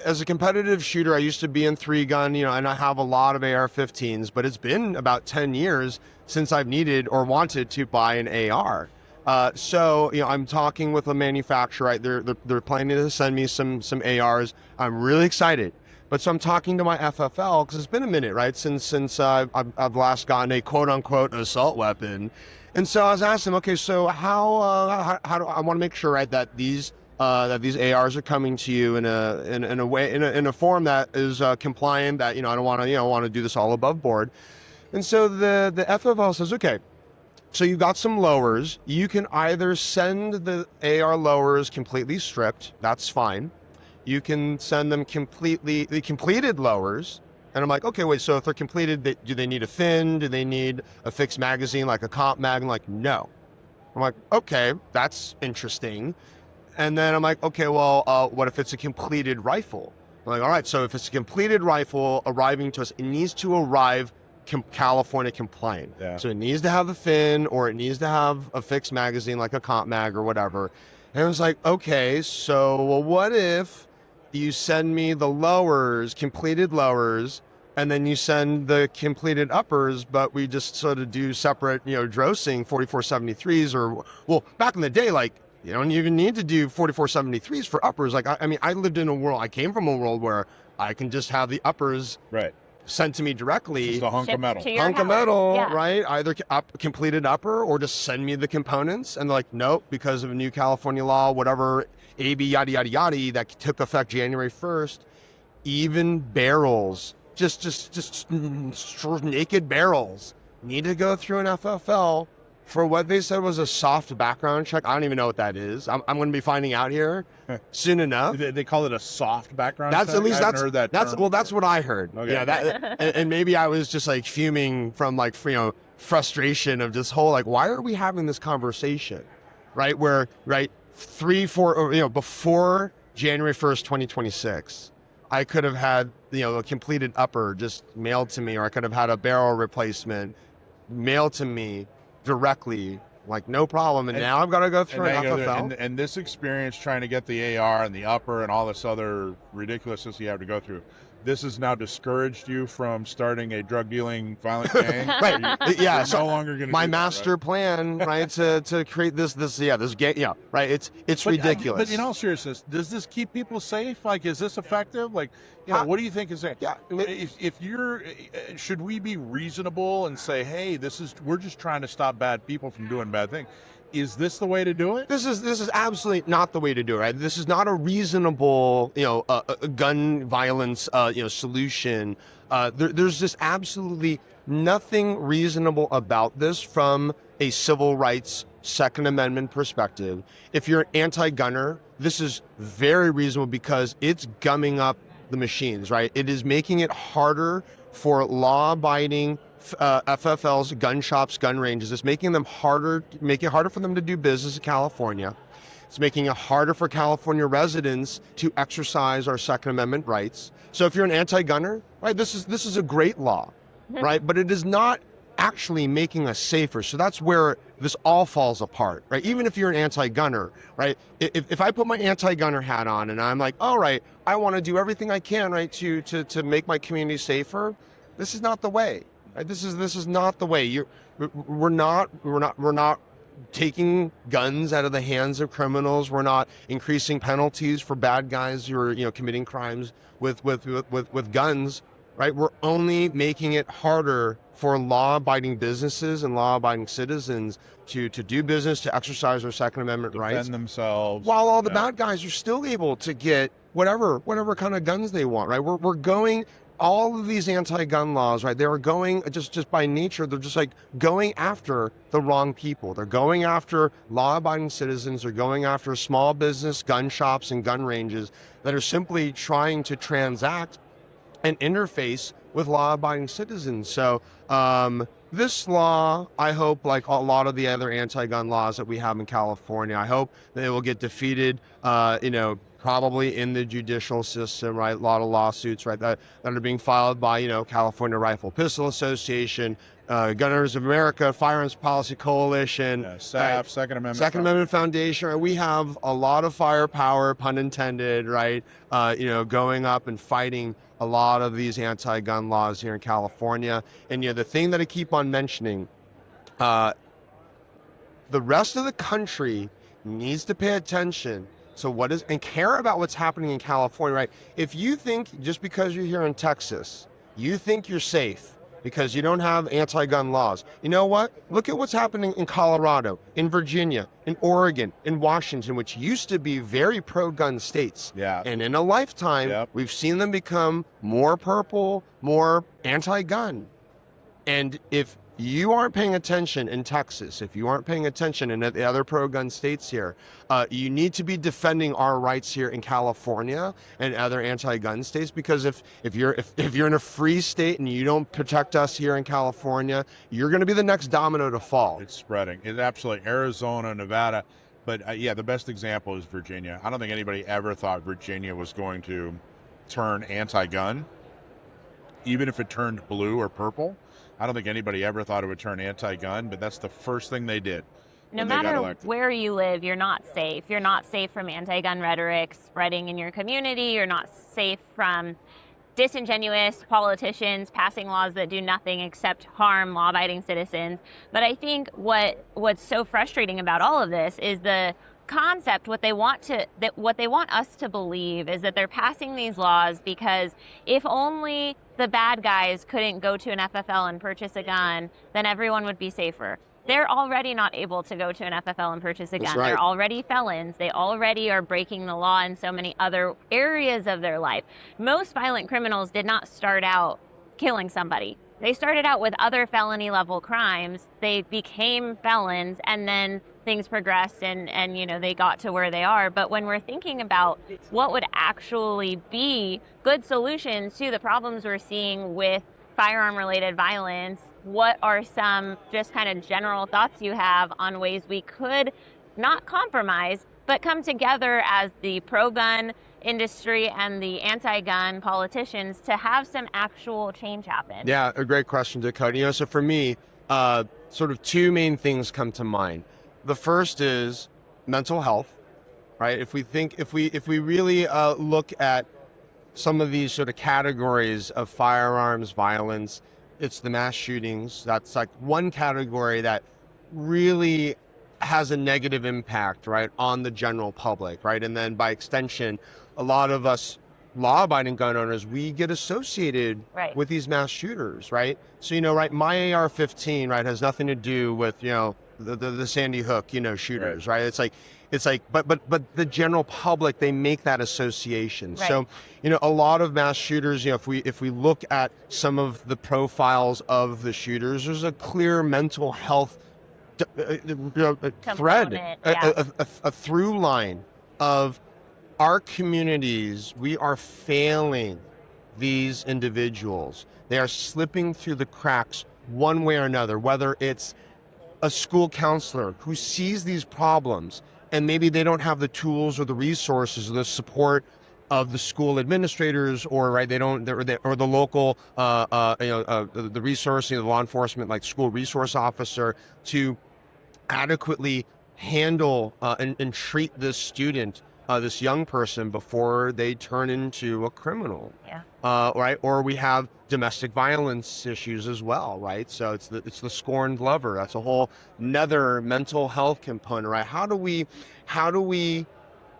Speaker 10: as a competitive shooter, I used to be in 3-gun, and I have a lot of AR-15s, but it's been about 10 years since I've needed or wanted to buy an AR. So, I'm talking with a manufacturer, right? They're planning to send me some ARs. I'm really excited. But so I'm talking to my FFL because it's been a minute, right, since I've last gotten a quote unquote assault weapon, and so I was asking them, okay, so how do I want to make sure, right, that these ARs are coming to you in a way in a form that is compliant, that I don't want to do this all above board, and so the FFL says, okay, so you've got some lowers, you can either send the AR lowers completely stripped, that's fine. You can send them the completed lowers. And I'm like, okay, wait, so if they're completed, do they need a fin? Do they need a fixed magazine, like a comp mag? I'm like, no. I'm like, okay, that's interesting. And then I'm like, okay, well, what if it's a completed rifle? I'm like, all right, so if it's a completed rifle arriving to us, it needs to arrive California compliant.
Speaker 8: Yeah.
Speaker 10: So it needs to have a fin, or it needs to have a fixed magazine, like a comp mag or whatever. And I was like, okay, so well, what if you send me the lowers, completed lowers, and then you send the completed uppers, but we just sort of do separate, drossing 4473s, or, well, back in the day, like, you don't even need to do 4473s for uppers. Like, I lived in I came from a world where I can just have the uppers sent to me directly.
Speaker 8: Just a hunk of metal.
Speaker 10: Hunk of metal, right? Either completed upper or just send me the components. And they're like, nope, because of a new California law, whatever, AB yada yada yada, that took effect January 1st. Even barrels, just naked barrels, need to go through an FFL for what they said was a soft background check. I don't even know what that is. I'm going to be finding out here soon enough.
Speaker 8: They call it a soft background
Speaker 10: check?
Speaker 8: At least
Speaker 10: that's what I heard.
Speaker 8: Okay.
Speaker 10: Yeah, and maybe I was just like fuming from frustration of this whole, like, why are we having this conversation, right? Where, right, 3-4, before January 1st, 2026, I could have had, a completed upper just mailed to me, or I could have had a barrel replacement mailed to me directly, like, no problem. And now I've got to go through an FFL.
Speaker 8: And this experience trying to get the AR and the upper and all this other ridiculousness you have to go through, this has now discouraged you from starting a drug dealing violent gang.
Speaker 10: Right. Yeah.
Speaker 8: You're
Speaker 10: So
Speaker 8: no longer going to.
Speaker 10: my master plan, right, to create this gang. Yeah. Right. It's ridiculous.
Speaker 8: But in all seriousness, does this keep people safe? Like, is this effective? Like, what do you think is that?
Speaker 10: Yeah.
Speaker 8: If you're, should we be reasonable and say, hey, we're just trying to stop bad people from doing bad things? Is this the way to do it?
Speaker 10: This is absolutely not the way to do it. Right? This is not a reasonable, gun violence, solution. There's just absolutely nothing reasonable about this from a civil rights Second Amendment perspective. If you're an anti-gunner, this is very reasonable because it's gumming up the machines. Right? It is making it harder for law-abiding FFLs, gun shops, gun ranges. It's making it harder for them to do business in California. It's making it harder for California residents to exercise our Second Amendment rights. So if you're an anti-gunner, right, this is a great law, right? But it is not actually making us safer. So that's where this all falls apart, right? Even if you're an anti-gunner, right? If I put my anti-gunner hat on and I'm like, all right, I want to do everything I can, right, to make my community safer, this is not the way. Right? This is not the way. We're not taking guns out of the hands of criminals. We're not increasing penalties for bad guys who are committing crimes with guns. Right? We're only making it harder for law-abiding businesses and law-abiding citizens to do business, to exercise their Second Amendment rights,
Speaker 8: defend themselves,
Speaker 10: while all the bad guys are still able to get whatever kind of guns they want. Right? We're going. All of these anti-gun laws, right, they are going, just by nature, they're just like going after the wrong people. They're going after law-abiding citizens. They're going after small business gun shops and gun ranges that are simply trying to transact and interface with law-abiding citizens. So this law, I hope, like a lot of the other anti-gun laws that we have in California, I hope that it will get defeated, probably in the judicial system, right? A lot of lawsuits, right, that are being filed by, California Rifle Pistol Association, Gunners of America, Firearms Policy Coalition,
Speaker 8: SAF,
Speaker 10: right?
Speaker 8: Second Amendment.
Speaker 10: Second Amendment Foundation. Right? We have a lot of firepower, pun intended, right? Going up and fighting a lot of these anti-gun laws here in California. And the thing that I keep on mentioning, the rest of the country needs to pay attention to and care about what's happening in California, right? If you think just because you're here in Texas, you think you're safe because you don't have anti-gun laws, you know what? Look at what's happening in Colorado, in Virginia, in Oregon, in Washington, which used to be very pro-gun states.
Speaker 8: Yeah.
Speaker 10: And in a lifetime, we've seen them become more purple, more anti-gun. And if you aren't paying attention in Texas, if you aren't paying attention in the other pro-gun states here, you need to be defending our rights here in California and other anti-gun states, because if you're in a free state and you don't protect us here in California, you're going to be the next domino to fall.
Speaker 8: It's spreading. It's absolutely Arizona, Nevada. But the best example is Virginia. I don't think anybody ever thought Virginia was going to turn anti-gun, even if it turned blue or purple. I don't think anybody ever thought it would turn anti-gun, but that's the first thing they did.
Speaker 11: No matter where you live, you're not safe. You're not safe from anti-gun rhetoric spreading in your community. You're not safe from disingenuous politicians passing laws that do nothing except harm law-abiding citizens. But I think what's so frustrating about all of this is the concept. What they want us to believe is that they're passing these laws because if only the bad guys couldn't go to an FFL and purchase a gun, then everyone would be safer. They're already not able to go to an FFL and purchase a gun.
Speaker 10: That's right.
Speaker 11: They're already felons. They already are breaking the law in so many other areas of their life. Most violent criminals did not start out killing somebody. They started out with other felony level crimes. They became felons, and then things progressed and they got to where they are. But when we're thinking about what would actually be good solutions to the problems we're seeing with firearm related violence, what are some just kind of general thoughts you have on ways we could not compromise, but come together as the pro-gun industry and the anti-gun politicians to have some actual change happen?
Speaker 10: Yeah, a great question, Dakota. So for me, sort of two main things come to mind. The first is mental health, right? If we really look at some of these sort of categories of firearms violence. It's the mass shootings. That's like one category that really has a negative impact, right, on the general public, right? And then by extension, a lot of us law-abiding gun owners, we get associated with these mass shooters, right? So, right, my AR-15, right, has nothing to do with, the Sandy Hook, shooters, right? It's like, but the general public, they make that association.
Speaker 11: Right.
Speaker 10: So, a lot of mass shooters, if we look at some of the profiles of the shooters, there's a clear mental health thread, a through line of our communities. We are failing these individuals. They are slipping through the cracks one way or another, whether it's a school counselor who sees these problems and maybe they don't have the tools or the resources or the support of the school administrators, or or the local the resource, the law enforcement, like school resource officer, to adequately handle and treat this student, this young person, before they turn into a criminal. Right? Or we have domestic violence issues as well, right? So it's the scorned lover. That's a whole another mental health component, right? How do we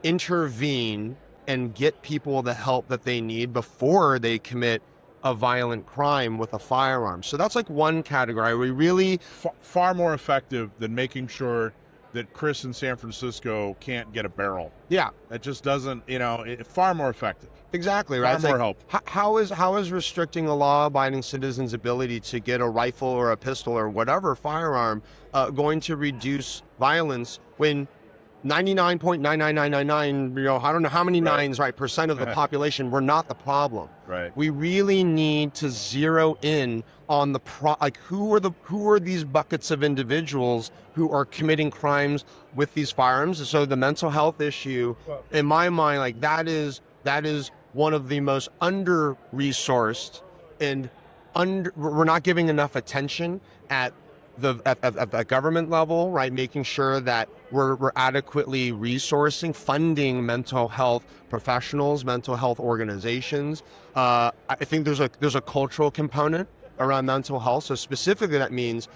Speaker 10: intervene and get people the help that they need before they commit a violent crime with a firearm? So that's like one category. We really
Speaker 8: far more effective than making sure that Chris in San Francisco can't get a barrel.
Speaker 10: Yeah,
Speaker 8: it just doesn't. Far more effective.
Speaker 10: Exactly, right.
Speaker 8: Far more help.
Speaker 10: How is restricting a law-abiding citizen's ability to get a rifle or a pistol or whatever firearm going to reduce violence when 99.99999, I don't know how many nines, right, percent of the population, we're not the problem.
Speaker 8: Right.
Speaker 10: We really need to zero in on the who are these buckets of individuals who are committing crimes with these firearms. So the mental health issue, in my mind, like that is one of the most under-resourced, and we're not giving enough attention at the government level, right? Making sure that we're adequately resourcing, funding mental health professionals, mental health organizations. I think there's a cultural component around mental health. So specifically, that means,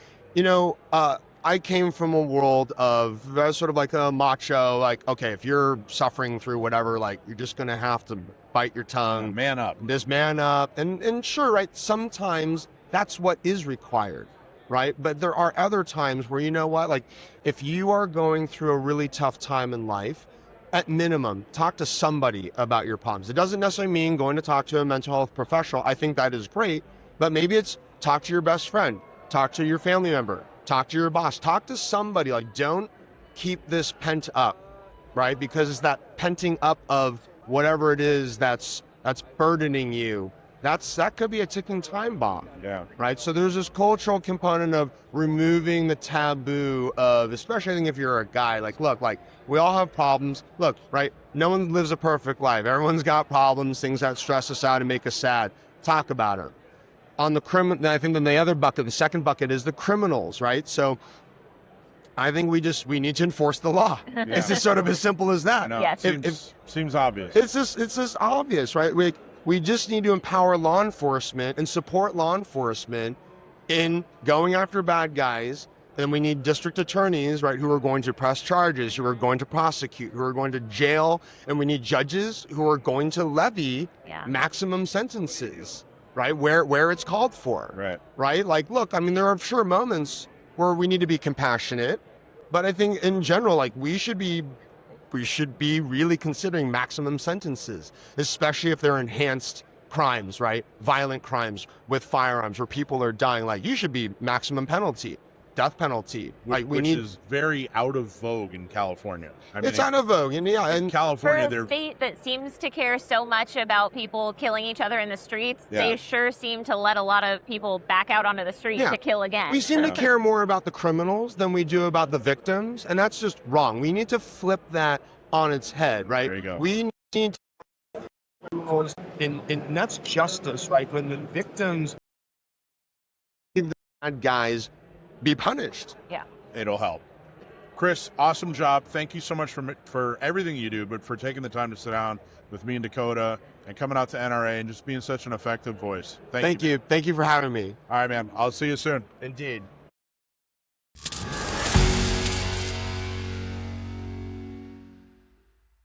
Speaker 10: I came from a world of sort of like a macho, like, okay, if you're suffering through whatever, like, you're just going to have to bite your tongue.
Speaker 8: Man up.
Speaker 10: Just man up. And sure, right, sometimes that's what is required, right? But there are other times where, like, if you are going through a really tough time in life, at minimum, talk to somebody about your problems. It doesn't necessarily mean going to talk to a mental health professional. I think that is great, but maybe it's talk to your best friend, talk to your family member, talk to your boss, talk to somebody. Like, don't keep this pent up, right? Because it's that penting up of whatever it is that's burdening you. That could be a ticking time bomb.
Speaker 8: Yeah.
Speaker 10: Right. So there's this cultural component of removing the taboo of, especially I think if you're a guy, like, look, like, we all have problems. Look, right. No one lives a perfect life. Everyone's got problems, things that stress us out and make us sad. Talk about it. On the I think then the other bucket, the second bucket, is the criminals, right? So I think we need to enforce the law. Yeah. It's just sort of as simple as that.
Speaker 8: No, yes. Seems obvious.
Speaker 10: It's just obvious, right? We just need to empower law enforcement and support law enforcement in going after bad guys. And we need district attorneys, right, who are going to press charges, who are going to prosecute, who are going to jail. And we need judges who are going to levy maximum sentences, right, where it's called for.
Speaker 8: Right.
Speaker 10: Right? Like, look, I mean, there are sure moments where we need to be compassionate. But I think in general, like, we should be really considering maximum sentences, especially if they're enhanced crimes, right? Violent crimes with firearms where people are dying. Like, you should be maximum penalty, death penalty.
Speaker 8: Which is very out of vogue in California. I mean,
Speaker 10: it's out of vogue, and in
Speaker 8: California,
Speaker 11: for a state that seems to care so much about people killing each other in the streets, they sure seem to let a lot of people back out onto the streets to kill again.
Speaker 10: We seem to care more about the criminals than we do about the victims, and that's just wrong. We need to flip that on its head, right?
Speaker 8: There you go.
Speaker 10: We need to, and that's justice, right? When the victims, the bad guys, be punished.
Speaker 11: Yeah.
Speaker 8: It'll help. Chris, awesome job. Thank you so much for everything you do, but for taking the time to sit down with me and Dakota and coming out to NRA and just being such an effective voice.
Speaker 10: Thank you. Thank you for having me.
Speaker 8: All right, man. I'll see you soon.
Speaker 10: Indeed.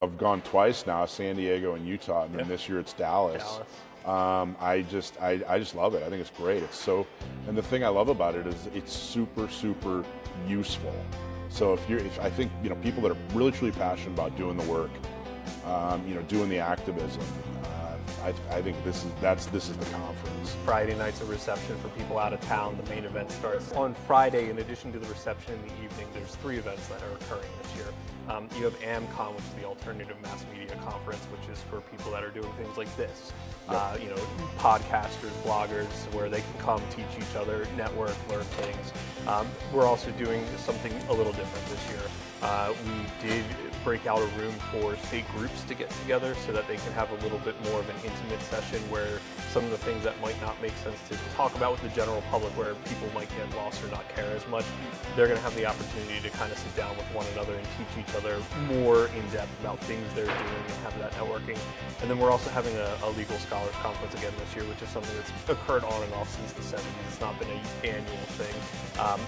Speaker 8: I've gone twice now, San Diego and Utah, and then this year it's Dallas. I just love it. I think it's great. It's so, and the thing I love about it is it's super, super useful. So if I think, you know, people that are really truly passionate about doing the work, you know, doing the activism, I think this is the conference.
Speaker 12: Friday night's a reception for people out of town. The main event starts on Friday. In addition to the reception in the evening, there's 3 events that are occurring this year. You have AMCON, which is the Alternative Mass Media Conference, which is for people that are doing things like this. You know, podcasters, bloggers, where they can come, teach each other, network, learn things. We're also doing something a little different this year. We did break out a room for state groups to get together so that they can have a little bit more of an intimate session where some of the things that might not make sense to talk about with the general public, where people might get lost or not care as much, they're going to have the opportunity to kind of sit down with one another and teach each other more in depth about things they're doing and have that networking. And then we're also having a legal scholars conference again this year, which is something that's occurred on and off since the 70s. It's not been an annual thing.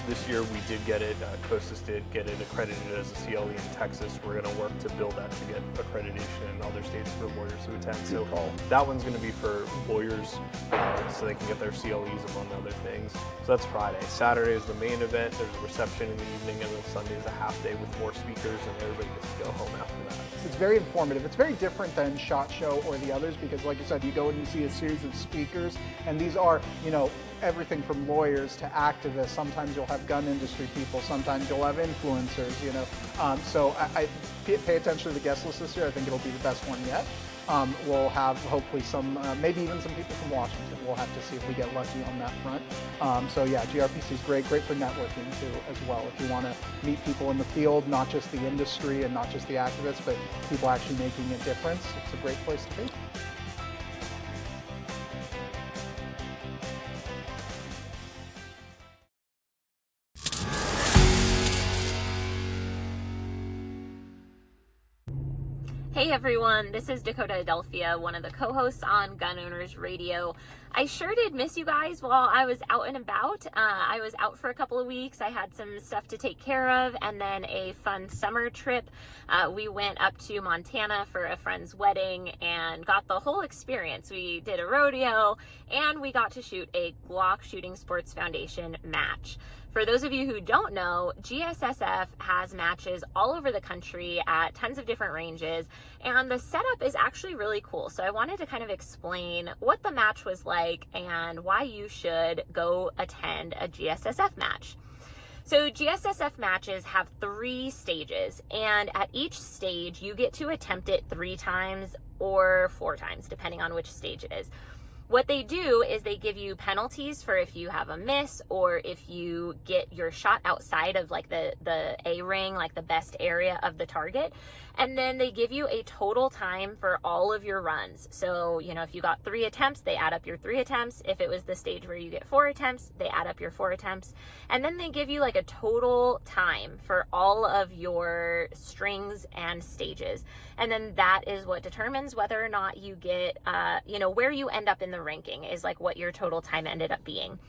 Speaker 12: This year we did get it, COSIS did get it accredited as a CLE in Texas. We're going to work to build that to get accreditation in other states for lawyers to attend. So that one's going to be for lawyers so they can get their CLEs among other things. So that's Friday. Saturday is the main event. There's a reception in the evening, and then Sunday is a half day with more speakers, and everybody gets to go home after that.
Speaker 13: It's very informative. It's very different than SHOT Show or the others because, like you said, you go and you see a series of speakers, and these are, you know, everything from lawyers to activists. Sometimes you'll have gun industry people. Sometimes you'll have influencers, you know. So I pay attention to the guest list this year. I think it'll be the best one yet. We'll have hopefully some, maybe even some people from Washington. We'll have to see if we get lucky on that front. So yeah, GRPC is great for networking too as well. If you want to meet people in the field, not just the industry and not just the activists, but people actually making a difference, it's a great place to be.
Speaker 11: Hey everyone, this is Dakota Adelphia, one of the co-hosts on Gun Owners Radio. I sure did miss you guys while I was out and about. I was out for a couple of weeks. I had some stuff to take care of and then a fun summer trip. We went up to Montana for a friend's wedding and got the whole experience. We did a rodeo and we got to shoot a Glock Shooting Sports Foundation match. For those of you who don't know, GSSF has matches all over the country at tons of different ranges, and the setup is actually really cool. So I wanted to kind of explain what the match was like and why you should go attend a GSSF match. So GSSF matches have 3 stages, and at each stage you get to attempt it 3 times or 4 times, depending on which stage it is. What they do is they give you penalties for if you have a miss or if you get your shot outside of like the A ring, like the best area of the target. And then they give you a total time for all of your runs. So, you know, if you got 3 attempts, they add up your 3 attempts. If it was the stage where you get 4 attempts, they add up your 4 attempts. And then they give you like a total time for all of your strings and stages. And then that is what determines whether or not you get, you know, where you end up in the ranking is like what your total time ended up being.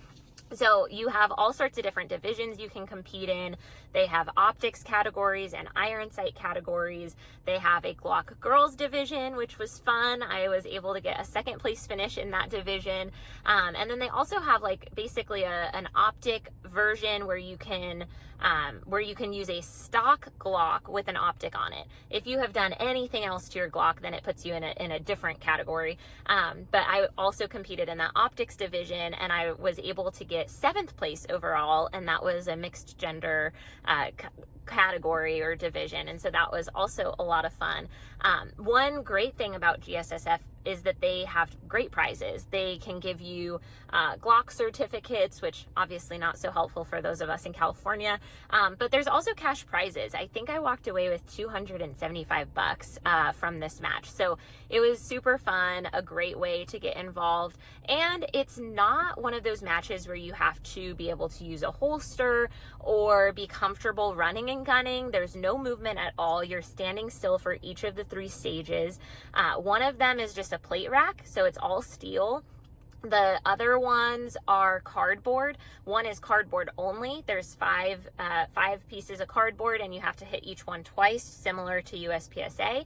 Speaker 11: So you have all sorts of different divisions you can compete in. They have optics categories and iron sight categories. They have a Glock girls division, which was fun. I was able to get a 2nd place finish in that division. And then they also have like basically an optic version where you can use a stock Glock with an optic on it. If you have done anything else to your Glock, then it puts you in a different category. But I also competed in that optics division, and I was able to get 7th place overall, and that was a mixed gender category or division, and so that was also a lot of fun. One great thing about GSSF is that they have great prizes. They can give you Glock certificates, which obviously not so helpful for those of us in California, but there's also cash prizes. I think I walked away with $275 from this match, so it was super fun, a great way to get involved, and it's not one of those matches where you have to be able to use a holster or be comfortable running in during gunning, there's no movement at all. You're standing still for each of the 3 stages. One of them is just a plate rack, so it's all steel. The other ones are cardboard. One is cardboard only. There's five pieces of cardboard, and you have to hit each one twice, similar to USPSA.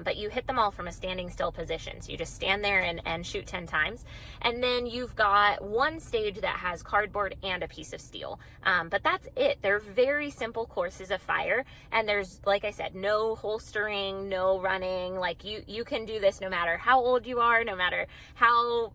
Speaker 11: But you hit them all from a standing still position. So you just stand there and shoot 10 times. And then you've got one stage that has cardboard and a piece of steel. But that's it. They're very simple courses of fire. And there's, like I said, no holstering, no running. Like you can do this no matter how old you are, no matter how,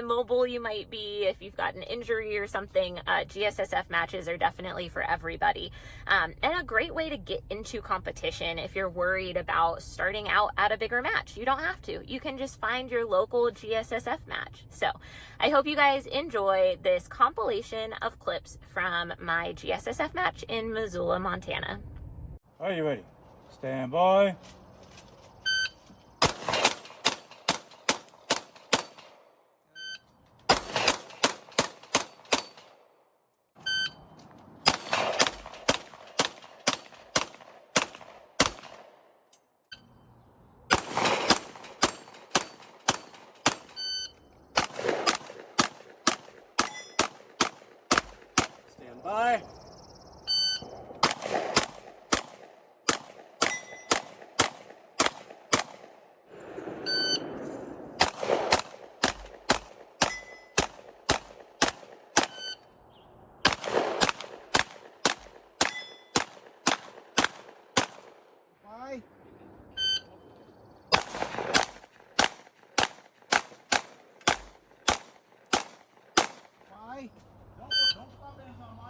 Speaker 11: immobile you might be, if you've got an injury or something. GSSF matches are definitely for everybody, and a great way to get into competition if you're worried about starting out at a bigger match. You don't have to. You can just find your local GSSF match. So I hope you guys enjoy this compilation of clips from my GSSF match in Missoula, Montana.
Speaker 14: Are you ready? Stand by. Bye. Bye. Bye. Don't stop it on my.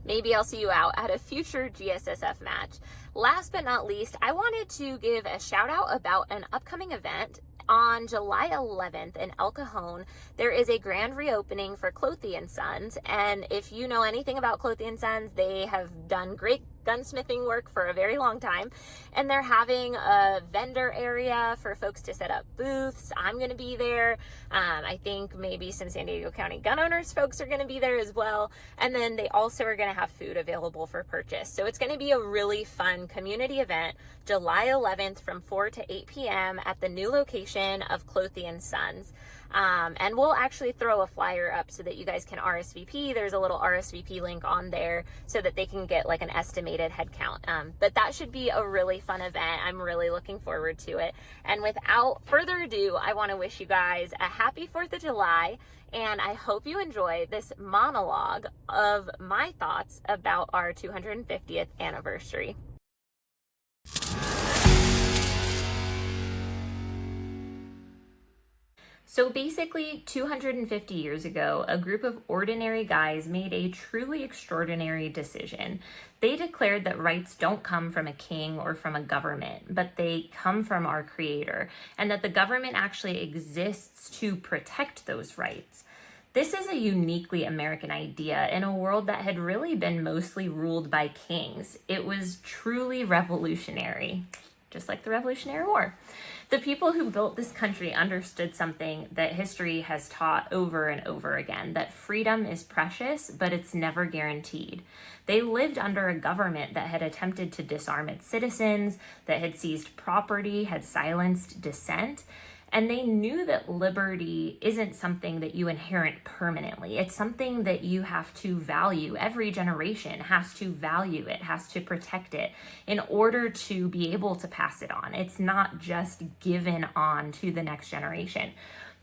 Speaker 11: Maybe I'll see you out at a future GSSF match. Last but not least, I wanted to give a shout out about an upcoming event. On July 11th in El Cajon, there is a grand reopening for Clothian Sons. And if you know anything about Clothian Sons, they have done great gunsmithing work for a very long time. And they're having a vendor area for folks to set up booths. I'm going to be there. I think maybe some San Diego County gun owners folks are going to be there as well. And then they also are going to have food available for purchase. So it's going to be a really fun community event, July 11th from 4 to 8 p.m. at the new location of Clothian Sons. And we'll actually throw a flyer up so that you guys can RSVP. There's a little RSVP link on there so that they can get like an estimated head count. But that should be a really fun event. I'm really looking forward to it. And without further ado, I want to wish you guys a happy 4th of July. And I hope you enjoy this monologue of my thoughts about our 250th anniversary. So basically, 250 years ago, a group of ordinary guys made a truly extraordinary decision. They declared that rights don't come from a king or from a government, but they come from our Creator, and that the government actually exists to protect those rights. This is a uniquely American idea in a world that had really been mostly ruled by kings. It was truly revolutionary, just like the Revolutionary War. The people who built this country understood something that history has taught over and over again, that freedom is precious, but it's never guaranteed. They lived under a government that had attempted to disarm its citizens, that had seized property, had silenced dissent, and they knew that liberty isn't something that you inherit permanently. It's something that you have to value. Every generation has to value it, has to protect it in order to be able to pass it on. It's not just given on to the next generation.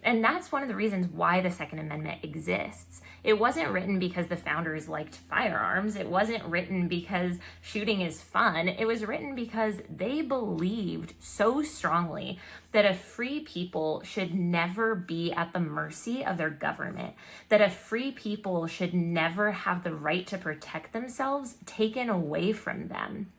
Speaker 11: And that's one of the reasons why the Second Amendment exists. It wasn't written because the founders liked firearms. It wasn't written because shooting is fun. It was written because they believed so strongly that a free people should never be at the mercy of their government, that a free people should never have the right to protect themselves taken away from them.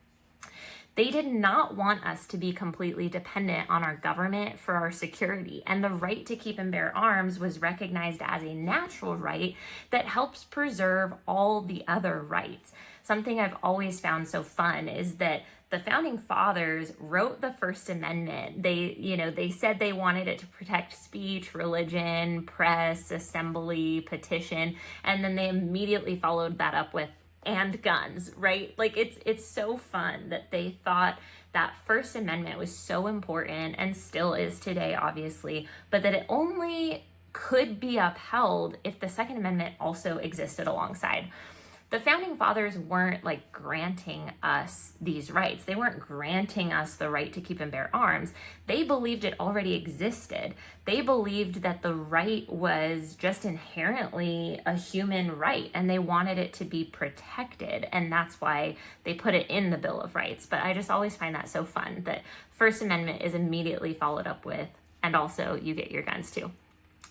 Speaker 11: They did not want us to be completely dependent on our government for our security, and the right to keep and bear arms was recognized as a natural right that helps preserve all the other rights. Something I've always found so fun is that the founding fathers wrote the First Amendment. They said they wanted it to protect speech, religion, press, assembly, petition, and then they immediately followed that up with and guns, right? Like it's so fun that they thought that First Amendment was so important, and still is today, obviously, but that it only could be upheld if the Second Amendment also existed alongside. The founding fathers weren't like granting us these rights. They weren't granting us the right to keep and bear arms. They believed it already existed. They believed that the right was just inherently a human right, and they wanted it to be protected. And that's why they put it in the Bill of Rights. But I just always find that so fun that First Amendment is immediately followed up with, and also you get your guns too.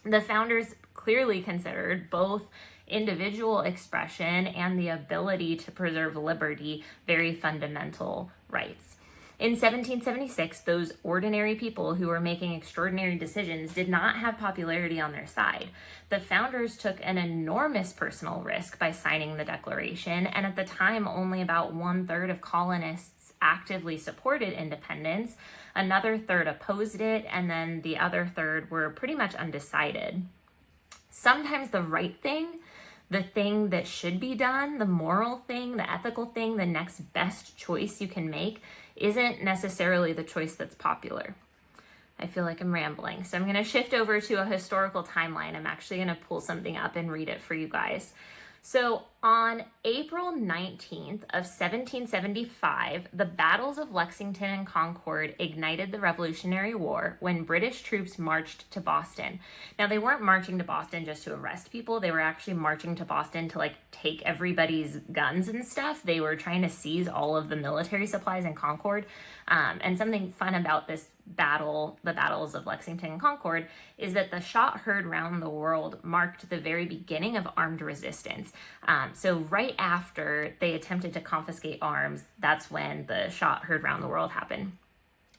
Speaker 11: The founders clearly considered both individual expression and the ability to preserve liberty very fundamental rights. In 1776, those ordinary people who were making extraordinary decisions did not have popularity on their side. The founders took an enormous personal risk by signing the Declaration, and at the time, only about 1/3 of colonists actively supported independence, another third opposed it, and then the other third were pretty much undecided. Sometimes the right thing, the thing that should be done, the moral thing, the ethical thing, the next best choice you can make isn't necessarily the choice that's popular. I feel like I'm rambling, so I'm going to shift over to a historical timeline. I'm actually going to pull something up and read it for you guys. So on April 19th of 1775, the battles of Lexington and Concord ignited the Revolutionary War when British troops marched to Boston. Now, they weren't marching to Boston just to arrest people. They were actually marching to Boston to take everybody's guns and stuff. They were trying to seize all of the military supplies in Concord. And something fun about this battle, the battles of Lexington and Concord, is that the shot heard round the world marked the very beginning of armed resistance. So right after they attempted to confiscate arms, that's when the shot heard round the world happened.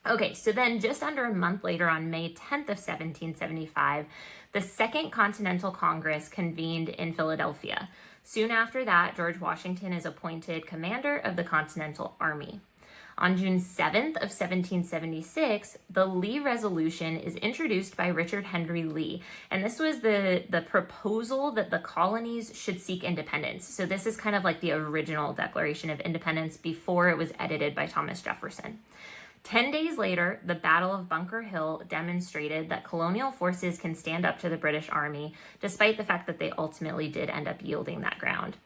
Speaker 11: Okay, so then just under a month later, on May 10th of 1775, the Second Continental Congress convened in Philadelphia. Soon after that, George Washington is appointed commander of the Continental Army. On June 7th of 1776, the Lee Resolution is introduced by Richard Henry Lee, and this was the proposal that the colonies should seek independence. So this is kind of like the original Declaration of Independence before it was edited by Thomas Jefferson. 10 days later, the Battle of Bunker Hill demonstrated that colonial forces can stand up to the British Army, despite the fact that they ultimately did end up yielding that ground.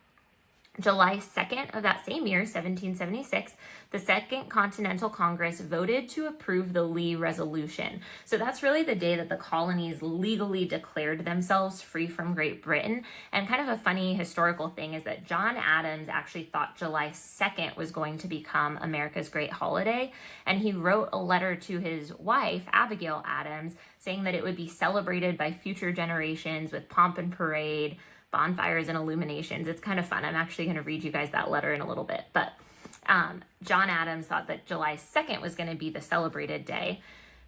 Speaker 11: July 2nd of that same year, 1776, the Second Continental Congress voted to approve the Lee Resolution. So that's really the day that the colonies legally declared themselves free from Great Britain. And kind of a funny historical thing is that John Adams actually thought July 2nd was going to become America's great holiday. And he wrote a letter to his wife, Abigail Adams, saying that it would be celebrated by future generations with pomp and parade, bonfires and illuminations. It's kind of fun. I'm actually going to read you guys that letter in a little bit. But John Adams thought that July 2nd was going to be the celebrated day.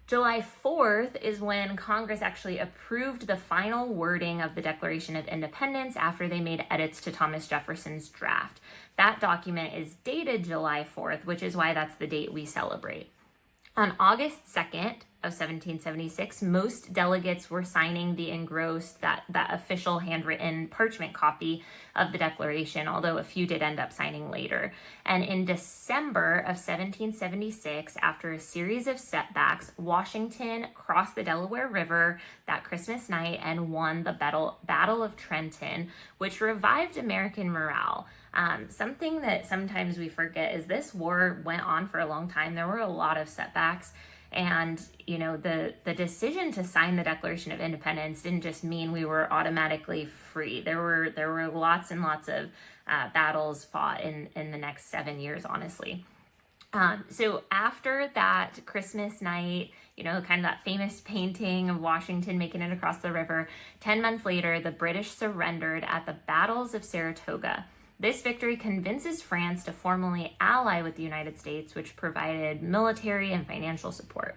Speaker 11: July 4th is when Congress actually approved the final wording of the Declaration of Independence after they made edits to Thomas Jefferson's draft. That document is dated July 4th, which is why that's the date we celebrate. On August 2nd of 1776, most delegates were signing the engrossed, that official handwritten parchment copy of the Declaration, although a few did end up signing later. And in December of 1776, after a series of setbacks, Washington crossed the Delaware River that Christmas night and won the Battle of Trenton, which revived American morale. Something that sometimes we forget is this war went on for a long time. There were a lot of setbacks. And, you know, the decision to sign the Declaration of Independence didn't just mean we were automatically free. There were lots and lots of battles fought in the next 7 years, honestly. So after that Christmas night, you know, kind of that famous painting of Washington making it across the river, 10 months later, the British surrendered at the battles of Saratoga. This victory convinces France to formally ally with the United States, which provided military and financial support.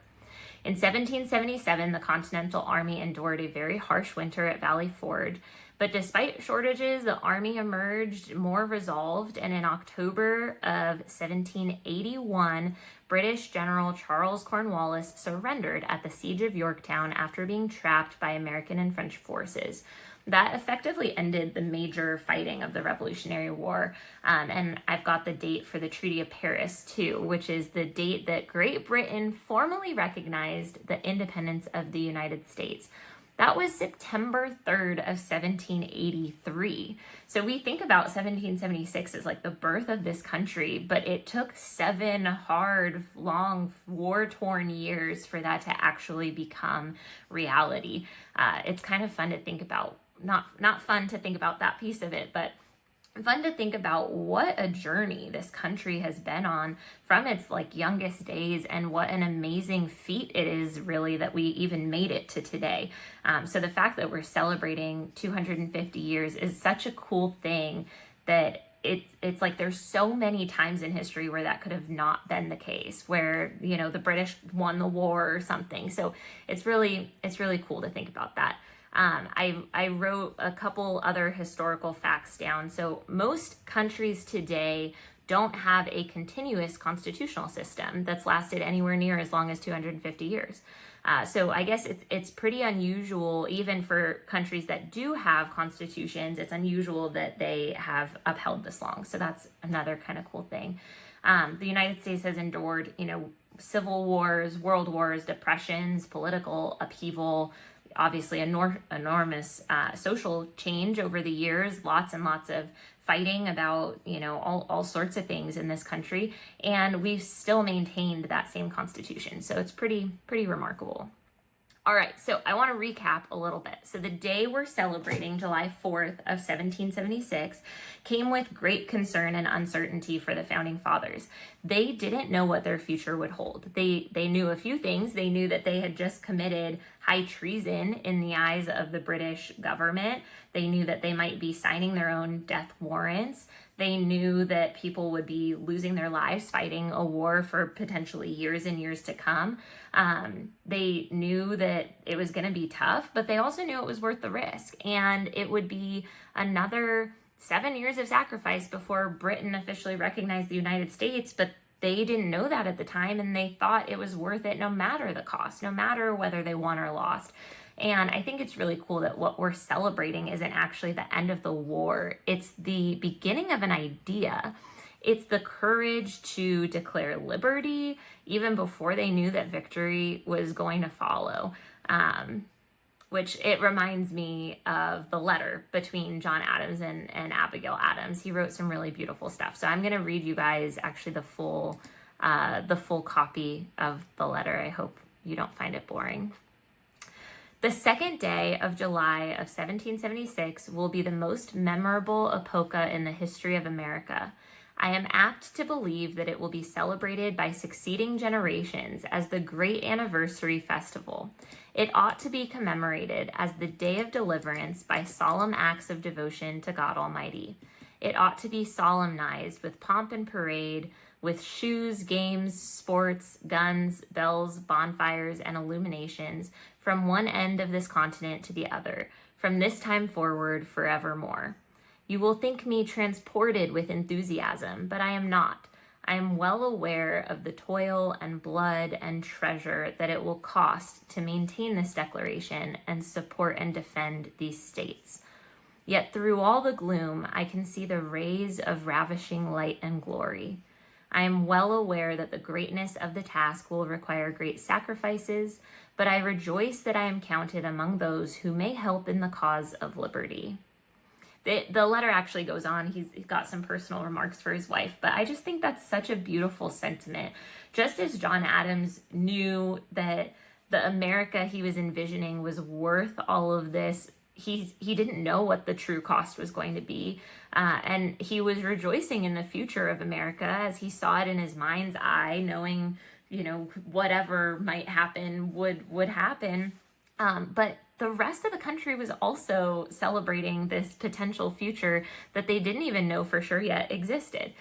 Speaker 11: In 1777, the Continental Army endured a very harsh winter at Valley Forge, but despite shortages, the army emerged more resolved, and in October of 1781, British General Charles Cornwallis surrendered at the Siege of Yorktown after being trapped by American and French forces. That effectively ended the major fighting of the Revolutionary War. And I've got the date for the Treaty of Paris, too, which is the date that Great Britain formally recognized the independence of the United States. That was September 3rd of 1783. So we think about 1776 as like the birth of this country, but it took 7 hard, long, war-torn years for that to actually become reality. It's kind of fun to think about. Not fun to think about that piece of it, but fun to think about what a journey this country has been on from its like youngest days, and what an amazing feat it is really that we even made it to today. So the fact that we're celebrating 250 years is such a cool thing that it's like there's so many times in history where that could have not been the case, where, you know, the British won the war or something. So it's really cool to think about that. I wrote a couple other historical facts down. So most countries today don't have a continuous constitutional system that's lasted anywhere near as long as 250 years. So I guess it's pretty unusual, even for countries that do have constitutions, it's unusual that they have upheld this long. So that's another kind of cool thing. The United States has endured, you know, civil wars, world wars, depressions, political upheaval, obviously enormous social change over the years, lots and lots of fighting about, you know, all sorts of things in this country, and we've still maintained that same constitution. So it's pretty remarkable. All right, so I want to recap a little bit. So the day we're celebrating, July 4th of 1776, came with great concern and uncertainty for the Founding Fathers. They didn't know what their future would hold. They knew a few things. They knew that they had just committed high treason in the eyes of the British government. They knew that they might be signing their own death warrants. They knew that people would be losing their lives fighting a war for potentially years and years to come. They knew that it was going to be tough, but they also knew it was worth the risk. And it would be another 7 years of sacrifice before Britain officially recognized the United States, but they didn't know that at the time, and they thought it was worth it no matter the cost, no matter whether they won or lost. And I think it's really cool that what we're celebrating isn't actually the end of the war. It's the beginning of an idea. It's the courage to declare liberty even before they knew that victory was going to follow. Which it reminds me of the letter between John Adams and Abigail Adams. He wrote some really beautiful stuff. So I'm going to read you guys actually the full copy of the letter. I hope you don't find it boring. The second day of July of 1776 will be the most memorable epocha in the history of America. I am apt to believe that it will be celebrated by succeeding generations as the great anniversary festival. It ought to be commemorated as the day of deliverance by solemn acts of devotion to God Almighty. It ought to be solemnized with pomp and parade, with shoes, games, sports, guns, bells, bonfires, and illuminations from one end of this continent to the other, from this time forward forevermore. You will think me transported with enthusiasm, but I am not. I am well aware of the toil and blood and treasure that it will cost to maintain this declaration and support and defend these states. Yet through all the gloom, I can see the rays of ravishing light and glory. I am well aware that the greatness of the task will require great sacrifices, but I rejoice that I am counted among those who may help in the cause of liberty. The letter actually goes on. He's got some personal remarks for his wife, but I just think that's such a beautiful sentiment. Just as John Adams knew that the America he was envisioning was worth all of this, he didn't know what the true cost was going to be. And he was rejoicing in the future of America as he saw it in his mind's eye, knowing, you know, whatever might happen would happen. But the rest of the country was also celebrating this potential future that they didn't even know for sure yet existed.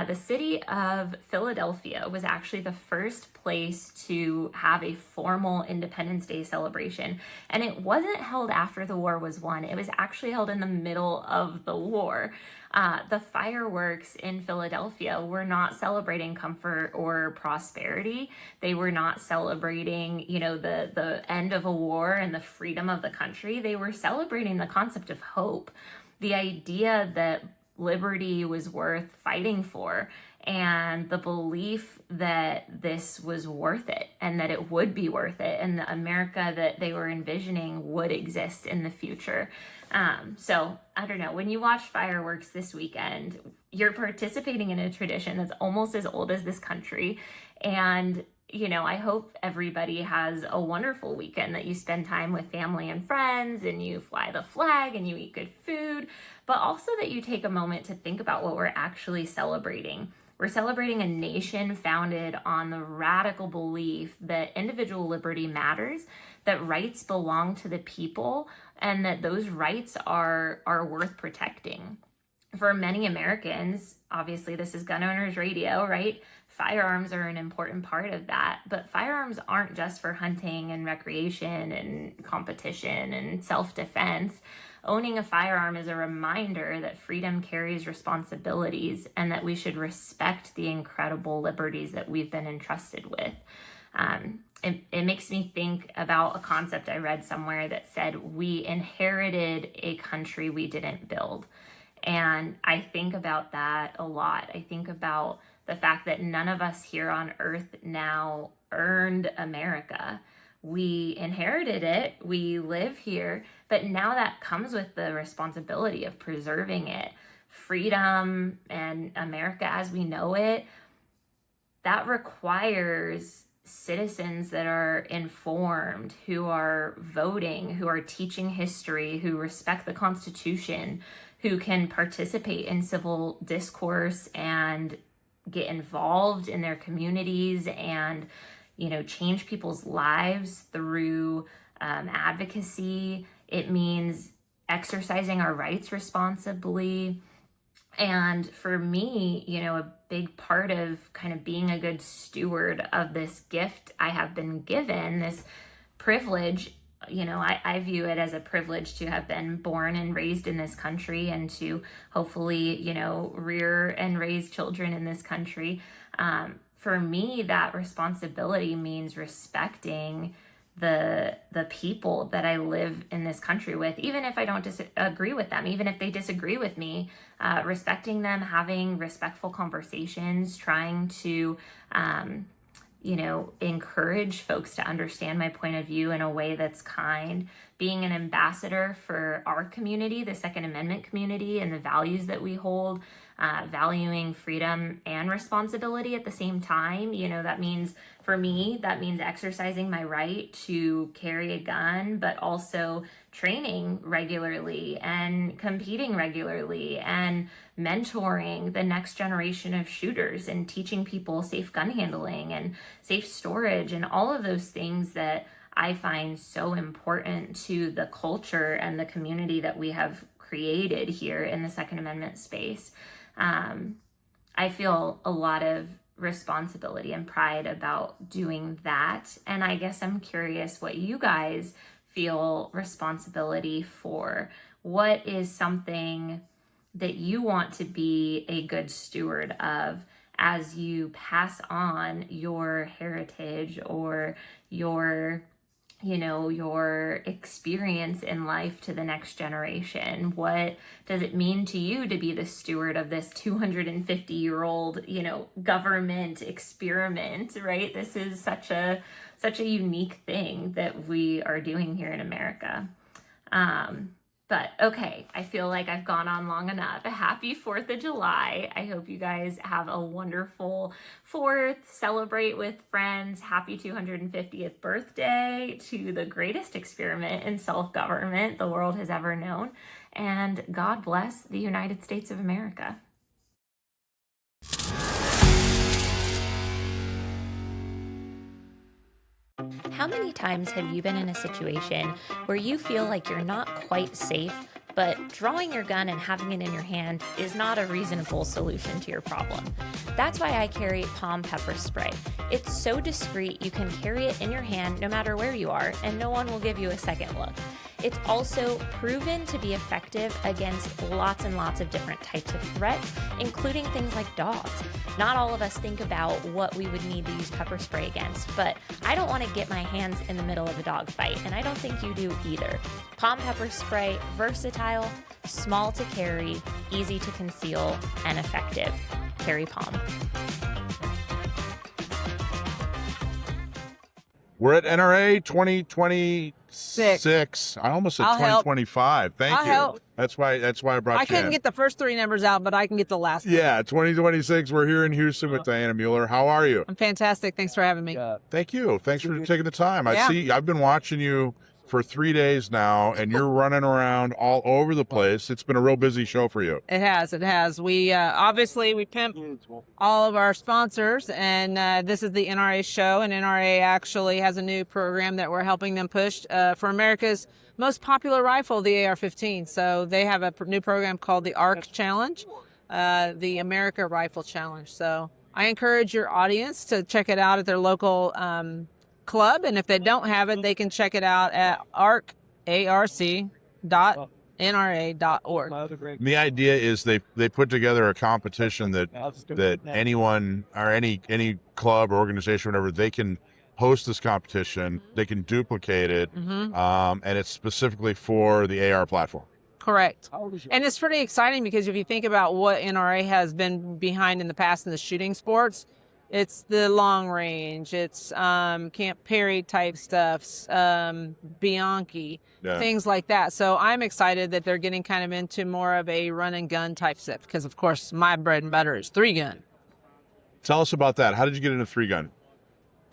Speaker 11: The city of Philadelphia was actually the first place to have a formal Independence Day celebration. And it wasn't held after the war was won. It was actually held in the middle of the war. The fireworks in Philadelphia were not celebrating comfort or prosperity. They were not celebrating, the end of a war and the freedom of the country. They were celebrating the concept of hope, the idea that liberty was worth fighting for, and the belief that this was worth it and that it would be worth it, and the America that they were envisioning would exist in the future. So I don't know, when you watch fireworks this weekend, you're participating in a tradition that's almost as old as this country. And I hope everybody has a wonderful weekend, that you spend time with family and friends and you fly the flag and you eat good food, but also that you take a moment to think about what we're actually celebrating. We're celebrating a nation founded on the radical belief that individual liberty matters, that rights belong to the people, and that those rights are worth protecting. For many Americans, obviously this is Gun Owners Radio, right? Firearms are an important part of that, but firearms aren't just for hunting and recreation and competition and self-defense. Owning a firearm is a reminder that freedom carries responsibilities and that we should respect the incredible liberties that we've been entrusted with. It makes me think about a concept I read somewhere that said we inherited a country we didn't build. And I think about that a lot. I think about the fact that none of us here on earth now earned America. We inherited it, we live here, but now that comes with the responsibility of preserving it. Freedom and America as we know it, that requires citizens that are informed, who are voting, who are teaching history, who respect the Constitution, who can participate in civil discourse and get involved in their communities and, change people's lives through advocacy. It means exercising our rights responsibly. And for me, a big part of kind of being a good steward of this gift I have been given, this privilege, I view it as a privilege to have been born and raised in this country and to hopefully, rear and raise children in this country. For me, that responsibility means respecting the people that I live in this country with, even if I don't disagree with them, even if they disagree with me, respecting them, having respectful conversations, trying to, encourage folks to understand my point of view in a way that's kind, being an ambassador for our community, the Second Amendment community, and the values that we hold, valuing freedom and responsibility at the same time. That means, for me, exercising my right to carry a gun, but also training regularly and competing regularly and mentoring the next generation of shooters and teaching people safe gun handling and safe storage and all of those things that I find so important to the culture and the community that we have created here in the Second Amendment space. I feel a lot of responsibility and pride about doing that. And I guess I'm curious what you guys feel responsibility for. What is something that you want to be a good steward of as you pass on your heritage or your experience in life to the next generation? What does it mean to you to be the steward of this 250-year-old, government experiment, right? This is such a unique thing that we are doing here in America. But okay, I feel like I've gone on long enough. Happy 4th of July. I hope you guys have a wonderful 4th, celebrate with friends. Happy 250th birthday to the greatest experiment in self-government the world has ever known. And God bless the United States of America. How many times have you been in a situation where you feel like you're not quite safe, but drawing your gun and having it in your hand is not a reasonable solution to your problem? That's why I carry palm pepper spray. It's so discreet you can carry it in your hand no matter where you are, and no one will give you a second look. It's also proven to be effective against lots and lots of different types of threats, including things like dogs. Not all of us think about what we would need to use pepper spray against, but I don't want to get my hands in the middle of a dog fight, and I don't think you do either. Palm pepper spray, versatile, small to carry, easy to conceal, and effective. Carry palm.
Speaker 8: We're at NRA 2026. I almost said
Speaker 15: I'll help.
Speaker 8: 2025. Thank
Speaker 15: I'll
Speaker 8: you.
Speaker 15: help.
Speaker 8: That's why I brought
Speaker 15: I
Speaker 8: you
Speaker 15: couldn't
Speaker 8: in.
Speaker 15: get the first three numbers out, but I can get the last one.
Speaker 8: Yeah, 2026. We're here in Houston with Dianna Muller. How are you?
Speaker 15: I'm fantastic. Thanks for having me.
Speaker 8: Thank you. Thanks for taking the time.
Speaker 15: Yeah.
Speaker 8: I've been watching you for 3 days now, and you're running around all over the place. It's been a real busy show for you.
Speaker 15: It has. We obviously we pimp all of our sponsors, and this is the NRA show, and NRA actually has a new program that we're helping them push for America's most popular rifle, the AR-15. So they have a new program called the ARC Challenge, the America Rifle Challenge. So I encourage your audience to check it out at their local club, and if they don't have it, they can check it out at arc.nra.org.
Speaker 8: The idea is they put together a competition that anyone or any club or organization, whatever, they can host this competition, they can duplicate it, and it's specifically for the AR platform.
Speaker 15: Correct. And it's pretty exciting because if you think about what NRA has been behind in the past in the shooting sports, it's the long range, it's Camp Perry type stuffs, Bianchi, things like that. So I'm excited that they're getting kind of into more of a run and gun type stuff because, of course, my bread and butter is 3-gun.
Speaker 8: Tell us about that. How did you get into 3-gun?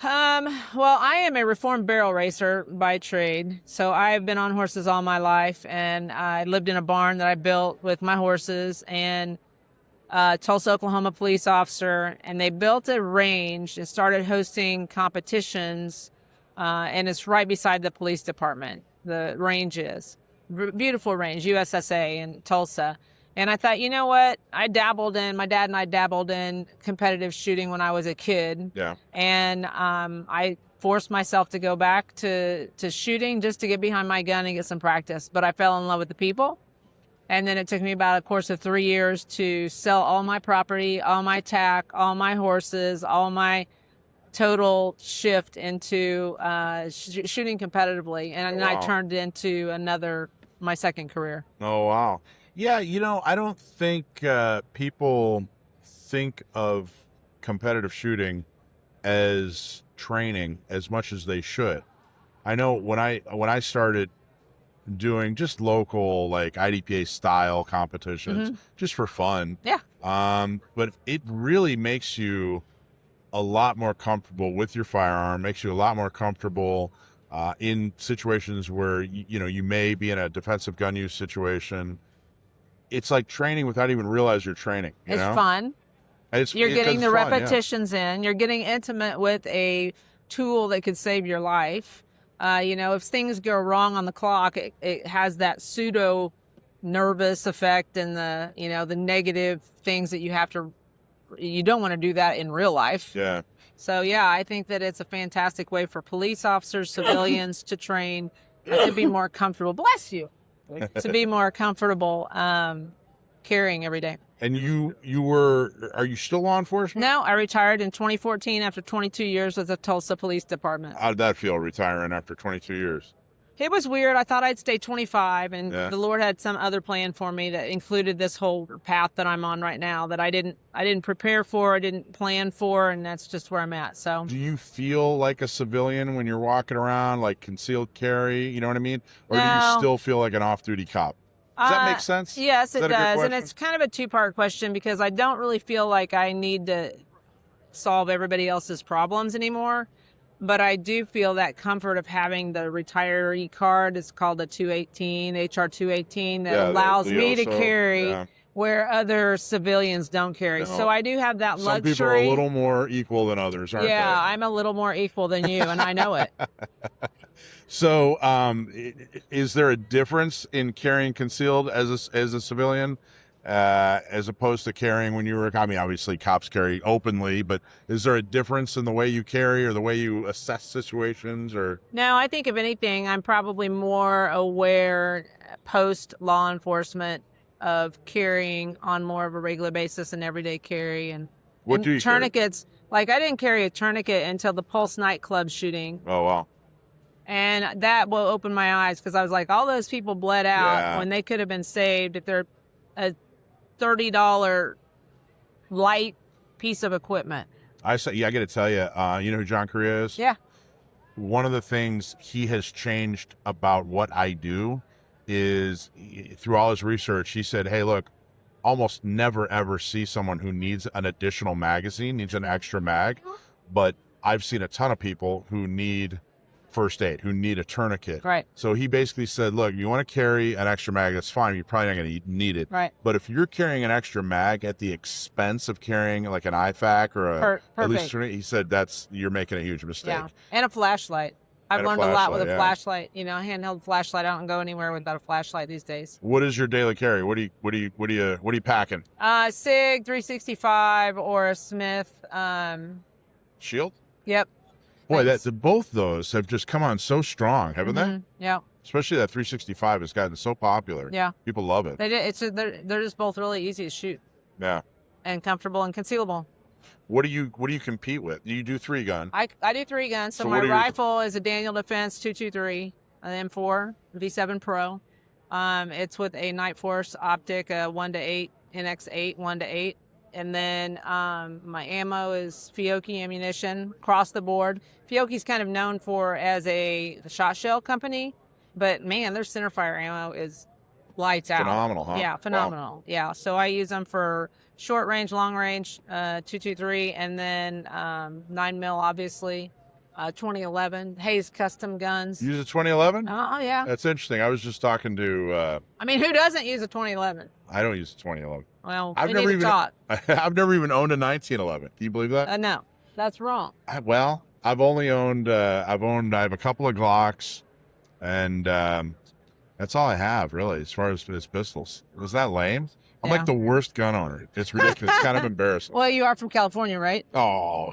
Speaker 15: Well, I am a reformed barrel racer by trade. So I've been on horses all my life, and I lived in a barn that I built with my horses, and Tulsa, Oklahoma police officer, and they built a range and started hosting competitions, and it's right beside the police department. The range is beautiful range, USSA in Tulsa. And I thought, you know what? my dad and I dabbled in competitive shooting when I was a kid.
Speaker 8: Yeah.
Speaker 15: And I forced myself to go back to shooting just to get behind my gun and get some practice. But I fell in love with the people. And then it took me about a course of 3 years to sell all my property, all my tack, all my horses, all my total shift into shooting competitively. And then I turned it into my second career.
Speaker 8: Oh, wow. Yeah, I don't think people think of competitive shooting as training as much as they should. I know when I started doing just local like IDPA style competitions just for fun.
Speaker 15: Yeah.
Speaker 8: But it really makes you a lot more comfortable with your firearm, makes you a lot more comfortable in situations where you may be in a defensive gun use situation. It's like training without even realize you're training.
Speaker 15: It's fun. You're getting the repetitions in. You're getting intimate with a tool that could save your life. If things go wrong on the clock, it has that pseudo nervous effect and the negative things that you don't want to do that in real life.
Speaker 8: Yeah.
Speaker 15: So yeah, I think that it's a fantastic way for police officers, civilians to train and to be more comfortable. Bless you. To be more comfortable carrying every day.
Speaker 8: And are you still law enforcement?
Speaker 15: No, I retired in 2014 after 22 years with the Tulsa Police Department.
Speaker 8: How did that feel, retiring after 22 years?
Speaker 15: It was weird. I thought I'd stay 25, and
Speaker 8: Yeah.
Speaker 15: the Lord had some other plan for me that included this whole path that I'm on right now that I didn't prepare for, I didn't plan for, and that's just where I'm at. So.
Speaker 8: Do you feel like a civilian when you're walking around, like concealed carry? You know what I mean? Or do you
Speaker 15: No.
Speaker 8: still feel like an off-duty cop? Does that make sense?
Speaker 15: Yes, it
Speaker 8: Is that a good
Speaker 15: does. And
Speaker 8: question?
Speaker 15: it's kind of a two-part question because I don't really feel like I need to solve everybody else's problems anymore. But I do feel that comfort of having the retiree card. It's called a 218, HR 218, that allows me to carry where other civilians don't carry.
Speaker 8: No.
Speaker 15: So I do have that
Speaker 8: Some
Speaker 15: luxury.
Speaker 8: people are a little more equal than others, aren't
Speaker 15: yeah,
Speaker 8: they?
Speaker 15: I'm a little more equal than you, and I know it.
Speaker 8: So, is there a difference in carrying concealed as a civilian, as opposed to carrying when you were? I mean, obviously cops carry openly, but is there a difference in the way you carry or the way you assess situations? Or
Speaker 15: No, I think if anything, I'm probably more aware post law enforcement of carrying on more of a regular basis and everyday carry. And
Speaker 8: what do you carry?
Speaker 15: tourniquets? Like I didn't carry a tourniquet until the Pulse nightclub shooting.
Speaker 8: Oh wow.
Speaker 15: And that will open my eyes because I was like, all those people bled out when they could have been saved if they're a $30 light piece of equipment.
Speaker 8: I got to tell you, you know who John Correa is?
Speaker 15: Yeah.
Speaker 8: One of the things he has changed about what I do is through all his research, he said, hey, look, almost never ever see someone who needs an additional magazine, needs an extra mag. But I've seen a ton of people who need first aid, who need a tourniquet.
Speaker 15: Right.
Speaker 8: So he basically said, look, you want to carry an extra mag, that's fine. You're probably not going to need it.
Speaker 15: Right.
Speaker 8: But if you're carrying an extra mag at the expense of carrying like an IFAC or at least he said you're making a huge mistake.
Speaker 15: Yeah. And a flashlight. I've learned a lot with a flashlight. You know, a handheld flashlight. I don't go anywhere without a flashlight these days.
Speaker 8: What is your daily carry? What are you packing?
Speaker 15: SIG 365 or a Smith.
Speaker 8: Shield?
Speaker 15: Yep.
Speaker 8: Boy, both those have just come on so strong, haven't they?
Speaker 15: Yeah.
Speaker 8: Especially that 365 has gotten so popular.
Speaker 15: Yeah.
Speaker 8: People love it.
Speaker 15: They're just both really easy to shoot.
Speaker 8: Yeah.
Speaker 15: And comfortable and concealable.
Speaker 8: What do you compete with? You do 3-gun.
Speaker 15: I do 3 guns. So my rifle is a Daniel Defense 223, an M4 V7 Pro. It's with a Night Force optic, 1:8 NX8 1:8, and then my ammo is Fiocchi ammunition across the board. Fiocchi's kind of known as a shot shell company, but man, their centerfire ammo is lights out.
Speaker 8: Phenomenal, huh?
Speaker 15: Yeah, phenomenal. Wow. Yeah, so I use them for short range, long range, 223, and then 9mm, obviously, 2011 Hayes custom guns.
Speaker 8: Use a 2011?
Speaker 15: Oh yeah.
Speaker 8: That's interesting. I was just talking to.
Speaker 15: I mean, who doesn't use a 2011?
Speaker 8: I don't use a 2011.
Speaker 15: Well,
Speaker 8: I've never even owned a 1911. Do you believe that?
Speaker 15: No, that's wrong.
Speaker 8: I've only owned. I have a couple of Glocks, and that's all I have really as far as pistols. Was that lame? I'm like the worst gun owner. It's ridiculous. It's kind of embarrassing.
Speaker 15: Well, you are from California, right?
Speaker 8: Oh,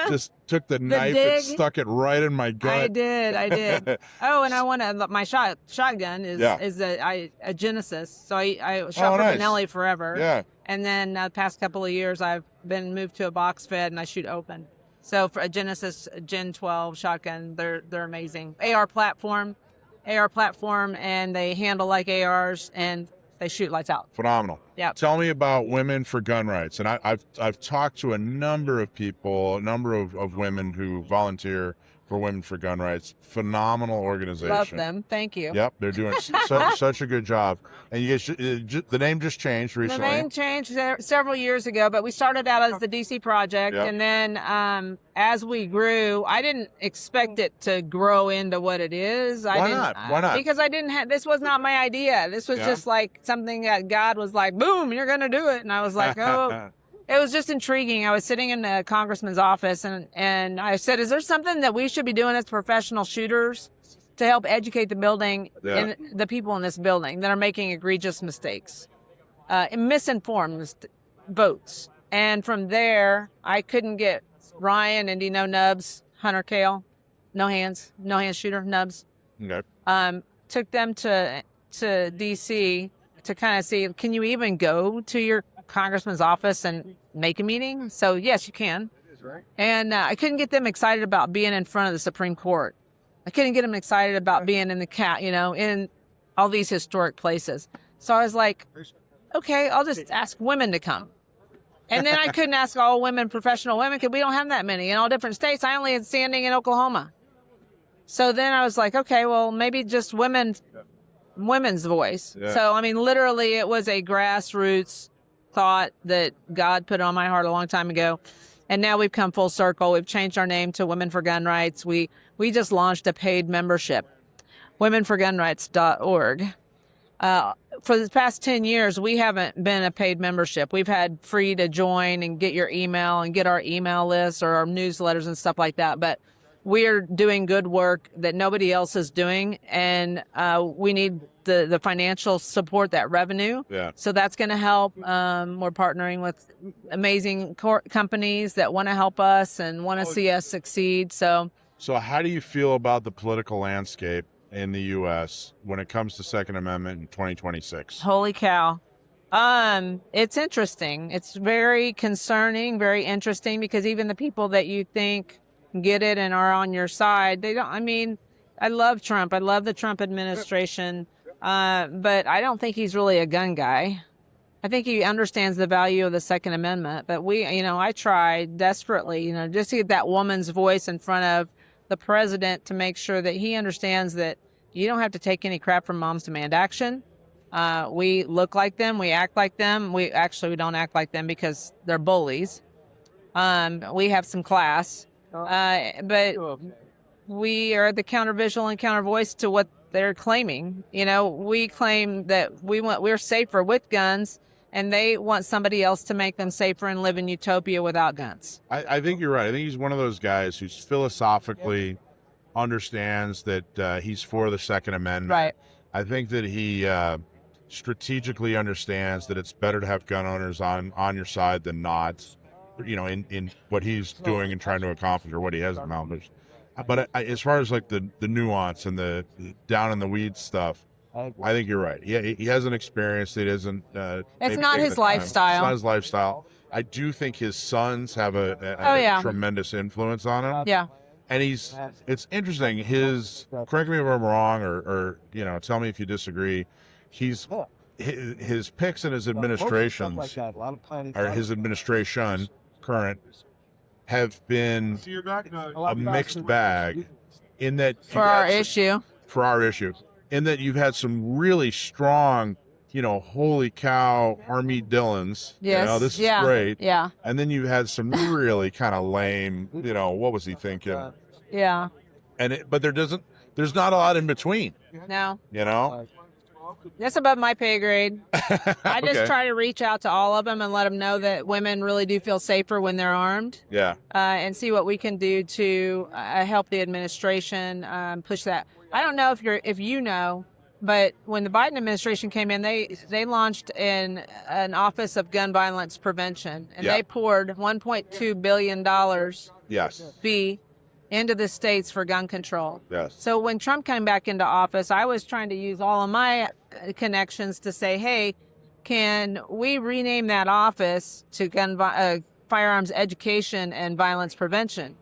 Speaker 8: just took the knife and stuck it right in my gut.
Speaker 15: I did. Oh, and I want my shotgun is a Genesis. So I shot for Benelli forever.
Speaker 8: Yeah.
Speaker 15: And then the past couple of years, I've been moved to a box fed and I shoot open. So for a Genesis Gen 12 shotgun, they're amazing. AR platform, and they handle like ARs and they shoot lights out.
Speaker 8: Phenomenal.
Speaker 15: Yeah.
Speaker 8: Tell me about Women for Gun Rights. And I've talked to a number of people, a number of women who volunteer for Women for Gun Rights. Phenomenal organization.
Speaker 15: Love them. Thank you.
Speaker 8: Yep, they're doing such a good job. And you guys, the name just changed recently.
Speaker 15: The name changed several years ago, but we started out as the DC Project, and then as we grew, I didn't expect it to grow into what it is.
Speaker 8: Why not?
Speaker 15: Because I didn't have. This was not my idea. This was just like something that God was like, "Boom, you're gonna do it," and I was like, "Oh." It was just intriguing. I was sitting in the congressman's office and I said, is there something that we should be doing as professional shooters to help educate the people in this building that are making egregious mistakes, misinformed votes. And from there, I couldn't get Ryan and Nubs, Hunter Kale, no hands shooter, Nubs.
Speaker 8: Okay.
Speaker 15: Took them to DC to kind of see, can you even go to your congressman's office and make a meeting? So yes, you can. And I couldn't get them excited about being in front of the Supreme Court. I couldn't get them excited about being in in all these historic places. So I was like, okay, I'll just ask women to come. And then I couldn't ask all women, professional women, because we don't have that many in all different states. I only had standing in Oklahoma. So then I was like, okay, well, maybe just women's voice. Yeah. So, I mean, literally it was a grassroots thought that God put on my heart a long time ago. And now we've come full circle. We've changed our name to Women for Gun Rights. We just launched a paid membership, womenforgunrights.org. For the past 10 years, we haven't been a paid membership. We've had free to join and get your email and get our email lists or our newsletters and stuff like that. But we're doing good work that nobody else is doing, and we need the financial support, that revenue.
Speaker 8: Yeah.
Speaker 15: So that's going to help. We're partnering with amazing companies that want to help us and want to see us succeed. So
Speaker 8: how do you feel about the political landscape in the U.S. when it comes to Second Amendment in 2026?
Speaker 15: holy cow. It's interesting. It's very concerning, very interesting, because even the people that you think get it and are on your side, they don't. I mean, I love Trump. I love the Trump administration, but I don't think he's really a gun guy. I think he understands the value of the Second Amendment, but I try desperately, just to get that woman's voice in front of the president to make sure that he understands that you don't have to take any crap from Moms Demand Action. We look like them. We act like them. We don't act like them because they're bullies. We have some class, but we are the countervisual and countervoice to what they're claiming. We claim that we're safer with guns, and they want somebody else to make them safer and live in utopia without guns.
Speaker 8: I think you're right. I think he's one of those guys who's philosophically understands that he's for the Second Amendment.
Speaker 15: Right.
Speaker 8: I think that he strategically understands that it's better to have gun owners on your side than not, in what he's doing and trying to accomplish, or what he has accomplished. But as far as like the nuance and the down in the weeds stuff, I think you're right. He hasn't experienced it. Isn't
Speaker 15: it's not his lifestyle.
Speaker 8: It's not his lifestyle. I do think his sons have a tremendous influence on him.
Speaker 15: Yeah.
Speaker 8: And it's interesting. Correct me if I'm wrong, or tell me if you disagree. His picks in his administrations, or his administration current, have been a mixed bag. In that
Speaker 15: for our issue, in that you've had some really strong, holy cow, Army Dillons. Yes.
Speaker 8: This is great.
Speaker 15: Yeah.
Speaker 8: And then you had some really kind of lame, what was he thinking?
Speaker 15: Yeah.
Speaker 8: But there's not a lot in between.
Speaker 15: No.
Speaker 8: That's
Speaker 15: above my pay grade. I just try to reach out to all of them and let them know that women really do feel safer when they're armed.
Speaker 8: Yeah.
Speaker 15: And see what we can do to help the administration push that. I don't know if you know, but when the Biden administration came in, they launched an Office of Gun Violence Prevention, and they poured $1.2 billion fee into the states for gun control.
Speaker 8: Yes.
Speaker 15: So when Trump came back into office, I was trying to use all of my connections to say, hey, can we rename that office to Firearms Education and Violence Prevention?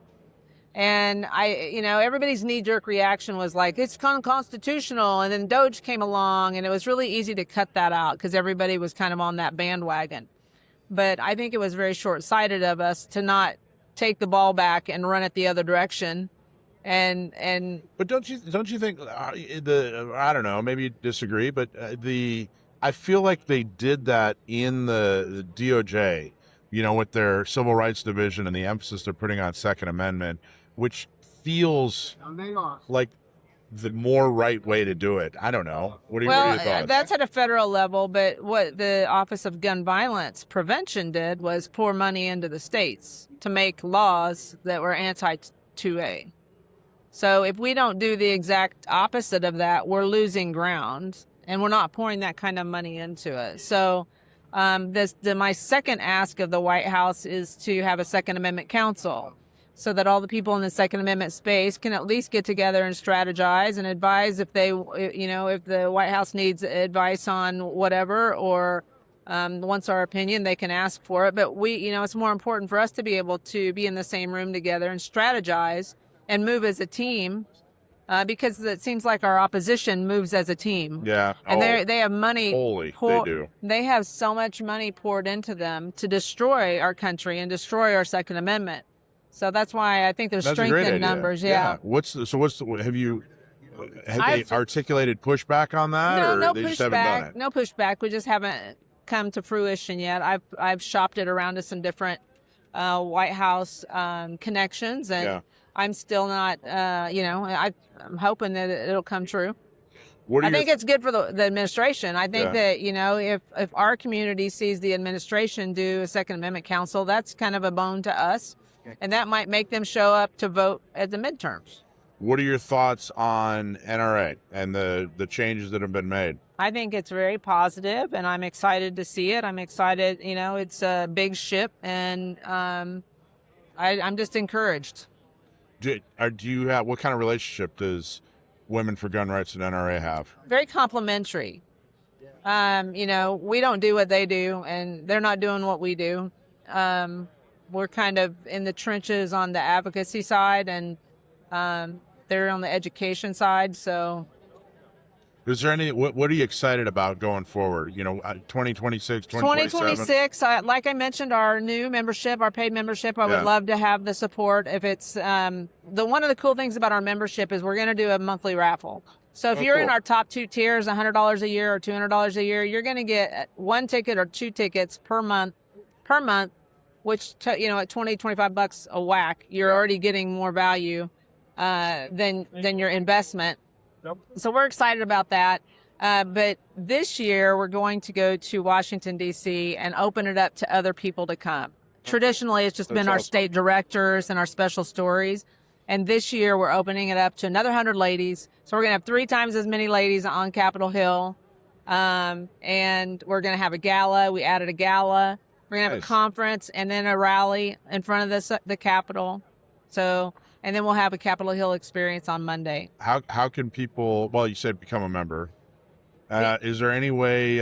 Speaker 15: And everybody's knee-jerk reaction was like, it's unconstitutional. And then Doge came along, and it was really easy to cut that out because everybody was kind of on that bandwagon. But I think it was very short-sighted of us to not take the ball back and run it the other direction. But don't you think I don't know, maybe you disagree, but I feel like they did that in the DOJ, with their Civil Rights Division and the emphasis they're putting on Second Amendment, which feels like the more right way to do it. I don't know. What are your thoughts? That's at a federal level, but what the Office of Gun Violence Prevention did was pour money into the states to make laws that were anti-2A. So if we don't do the exact opposite of that, we're losing ground, and we're not pouring that kind of money into it. So my second ask of the White House is to have a Second Amendment Council, so that all the people in the Second Amendment space can at least get together and strategize and advise if if the White House needs advice on whatever, or wants our opinion, they can ask for it. But it's more important for us to be able to be in the same room together and strategize and move as a team, because it seems like our opposition moves as a team.
Speaker 8: Yeah.
Speaker 15: And they have money.
Speaker 8: They do.
Speaker 15: They have so much money poured into them to destroy our country and destroy our Second Amendment. So that's why I think there's strength in numbers. Yeah.
Speaker 8: Have they articulated pushback on that?
Speaker 15: No
Speaker 8: they
Speaker 15: pushback.
Speaker 8: Just haven't done it?
Speaker 15: No pushback. We just haven't come to fruition yet. I've shopped it around to some different White House connections, and I'm still not. I'm hoping that it'll come true. I think it's good for the administration. I think that, if our community sees the administration do a Second Amendment council, that's kind of a bone to us. And that might make them show up to vote at the midterms.
Speaker 8: What are your thoughts on NRA and the changes that have been made?
Speaker 15: I think it's very positive, and I'm excited to see it. I'm excited. It's a big ship, and I'm just encouraged.
Speaker 8: Do you have, what kind of relationship does Women for Gun Rights and NRA have?
Speaker 15: Very complimentary. We don't do what they do, and they're not doing what we do. We're kind of in the trenches on the advocacy side, and they're on the education side. So,
Speaker 8: is there any? What are you excited about going forward? 2026,
Speaker 15: 2026. Like I mentioned, our new membership, our paid membership. I would love to have the support. If it's one of the cool things about our membership is we're going to do a monthly raffle. So if you're in our top 2 tiers, $100 a year or $200 a year, you're going to get 1 ticket or 2 tickets per month, which at $20-25 a whack, you're already getting more value than your investment. So we're excited about that. But this year we're going to go to Washington, D.C. and open it up to other people to come. Traditionally, it's just been our state directors and our special stories. And this year we're opening it up to another 100 ladies. So we're going to have 3 times as many ladies on Capitol Hill. And we're going to have a gala. We added a gala. We're going to have a conference and then a rally in front of the Capitol. So, and then we'll have a Capitol Hill experience on Monday.
Speaker 8: How can people, well, you said become a member. Is there any way,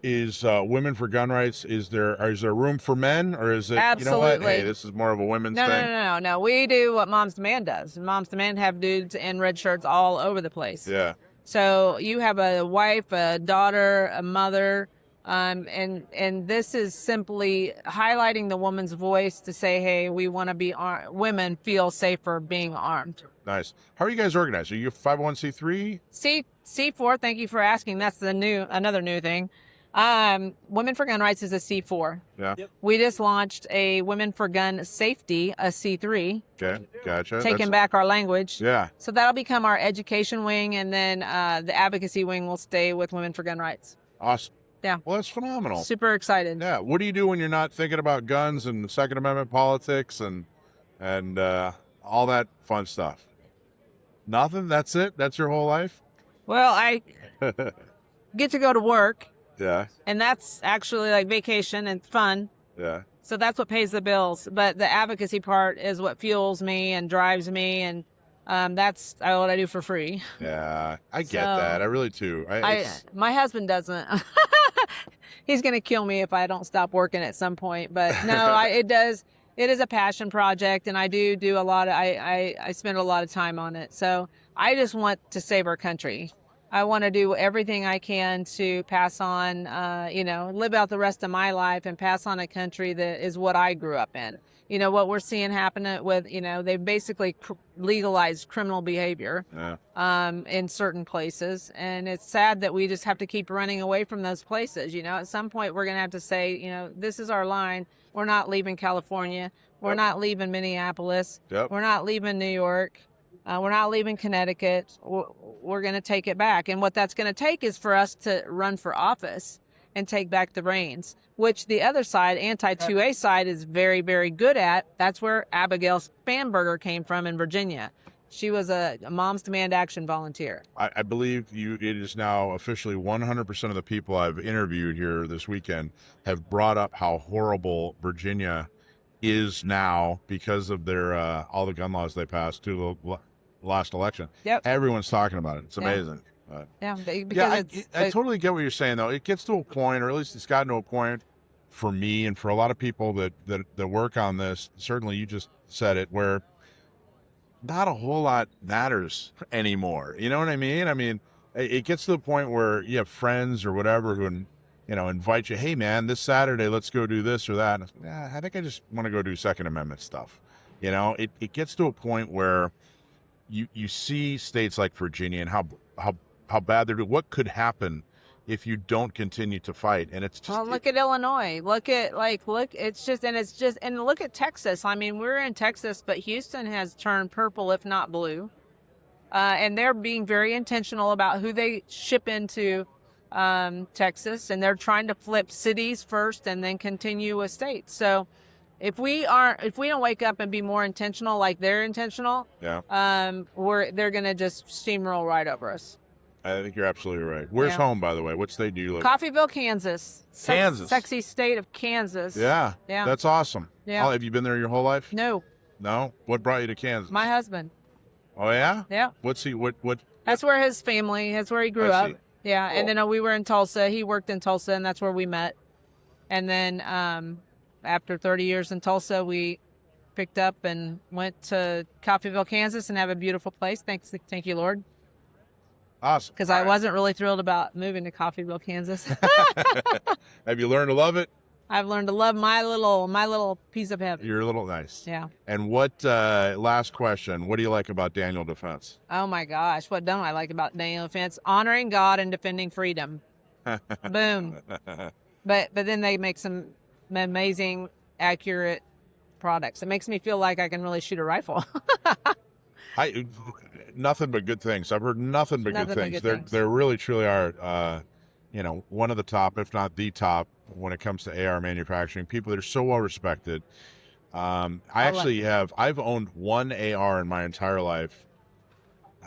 Speaker 8: is Women for Gun Rights, is there room for men, or is it,
Speaker 15: Absolutely.
Speaker 8: Hey, this is more of a women's thing?
Speaker 15: No. We do what Moms Demand does. Moms Demand have dudes in red shirts all over the place.
Speaker 8: Yeah.
Speaker 15: So you have a wife, a daughter, a mother, and this is simply highlighting the woman's voice to say, hey, we want to be women feel safer being armed.
Speaker 8: Nice. How are you guys organized? Are you a 501c3?
Speaker 15: C4. Thank you for asking. That's another new thing. Women for Gun Rights is a C4.
Speaker 8: Yeah.
Speaker 15: We just launched a Women for Gun Safety, a C3.
Speaker 8: Okay, gotcha.
Speaker 15: Taking back our language.
Speaker 8: Yeah.
Speaker 15: So that'll become our education wing, and then the advocacy wing will stay with Women for Gun Rights.
Speaker 8: Awesome.
Speaker 15: Yeah.
Speaker 8: Well, that's phenomenal.
Speaker 15: Super excited.
Speaker 8: Yeah. What do you do when you're not thinking about guns and the Second Amendment politics and all that fun stuff? Nothing? That's it? That's your whole life?
Speaker 15: Well, I get to go to work.
Speaker 8: Yeah.
Speaker 15: And that's actually like vacation and fun.
Speaker 8: Yeah.
Speaker 15: So that's what pays the bills. But the advocacy part is what fuels me and drives me. And that's what I do for free.
Speaker 8: Yeah. I get that. I really do.
Speaker 15: My husband doesn't. He's going to kill me if I don't stop working at some point. But no, it does. It is a passion project. And I do a lot of, I spend a lot of time on it. So I just want to save our country. I want to do everything I can to pass on, live out the rest of my life and pass on a country that is what I grew up in. What we're seeing happen with, they've basically legalized criminal behavior in certain places. And it's sad that we just have to keep running away from those places. At some point we're going to have to say, this is our line. We're not leaving California. We're not leaving Minneapolis. We're not leaving New York. We're not leaving Connecticut. We're going to take it back. And what that's going to take is for us to run for office and take back the reins, which the other side, anti-2A side, is very, very good at. That's where Abigail Spanberger came from in Virginia. She was a Moms Demand Action volunteer.
Speaker 8: I believe it is now officially 100% of the people I've interviewed here this weekend have brought up how horrible Virginia is now because of their all the gun laws they passed to the last election.
Speaker 15: Yep.
Speaker 8: Everyone's talking about it. It's amazing. I totally get what you're saying, though. It gets to a point, or at least it's gotten to a point for me and for a lot of people that work on this, certainly you just said it, where not a whole lot matters anymore. You know what I mean? I mean, it gets to the point where you have friends or whatever who, invite you, hey, man, this Saturday, let's go do this or that. And I think I just want to go do Second Amendment stuff. It gets to a point where you see states like Virginia and how bad they're doing. What could happen if you don't continue to fight? And it's just,
Speaker 15: well, look at Illinois. Look at and look at Texas. I mean, we're in Texas, but Houston has turned purple, if not blue. And they're being very intentional about who they ship into Texas, and they're trying to flip cities first and then continue with states. So if we don't wake up and be more intentional like they're intentional, they're going to just steamroll right over us.
Speaker 8: I think you're absolutely right. Where's home, by the way? What state do you live in?
Speaker 15: Coffeyville, Kansas.
Speaker 8: Kansas.
Speaker 15: Sexy state of Kansas.
Speaker 8: Yeah. That's awesome.
Speaker 15: Yeah.
Speaker 8: Oh, have you been there your whole life?
Speaker 15: No.
Speaker 8: No? What brought you to Kansas?
Speaker 15: My husband.
Speaker 8: Oh, yeah?
Speaker 15: Yeah.
Speaker 8: What's he, what?
Speaker 15: That's where his family, that's where he grew up. Yeah. Cool. And then we were in Tulsa. He worked in Tulsa, and that's where we met. And then after 30 years in Tulsa, we picked up and went to Coffeyville, Kansas, and have a beautiful place. Thank you, Lord.
Speaker 8: Awesome.
Speaker 15: Because I wasn't really thrilled about moving to Coffeyville, Kansas.
Speaker 8: Have you learned to love it?
Speaker 15: I've learned to love my little piece of heaven.
Speaker 8: You're a little nice.
Speaker 15: Yeah.
Speaker 8: And what, last question, what do you like about Daniel Defense?
Speaker 15: Oh my gosh, what don't I like about Daniel Defense? Honoring God and defending freedom. Boom. But then they make some amazing, accurate products. It makes me feel like I can really shoot a rifle.
Speaker 8: Nothing but good things. I've heard nothing but good things. They really truly are, one of the top, if not the top, when it comes to AR manufacturing. People that are so well respected. I've owned one AR in my entire life.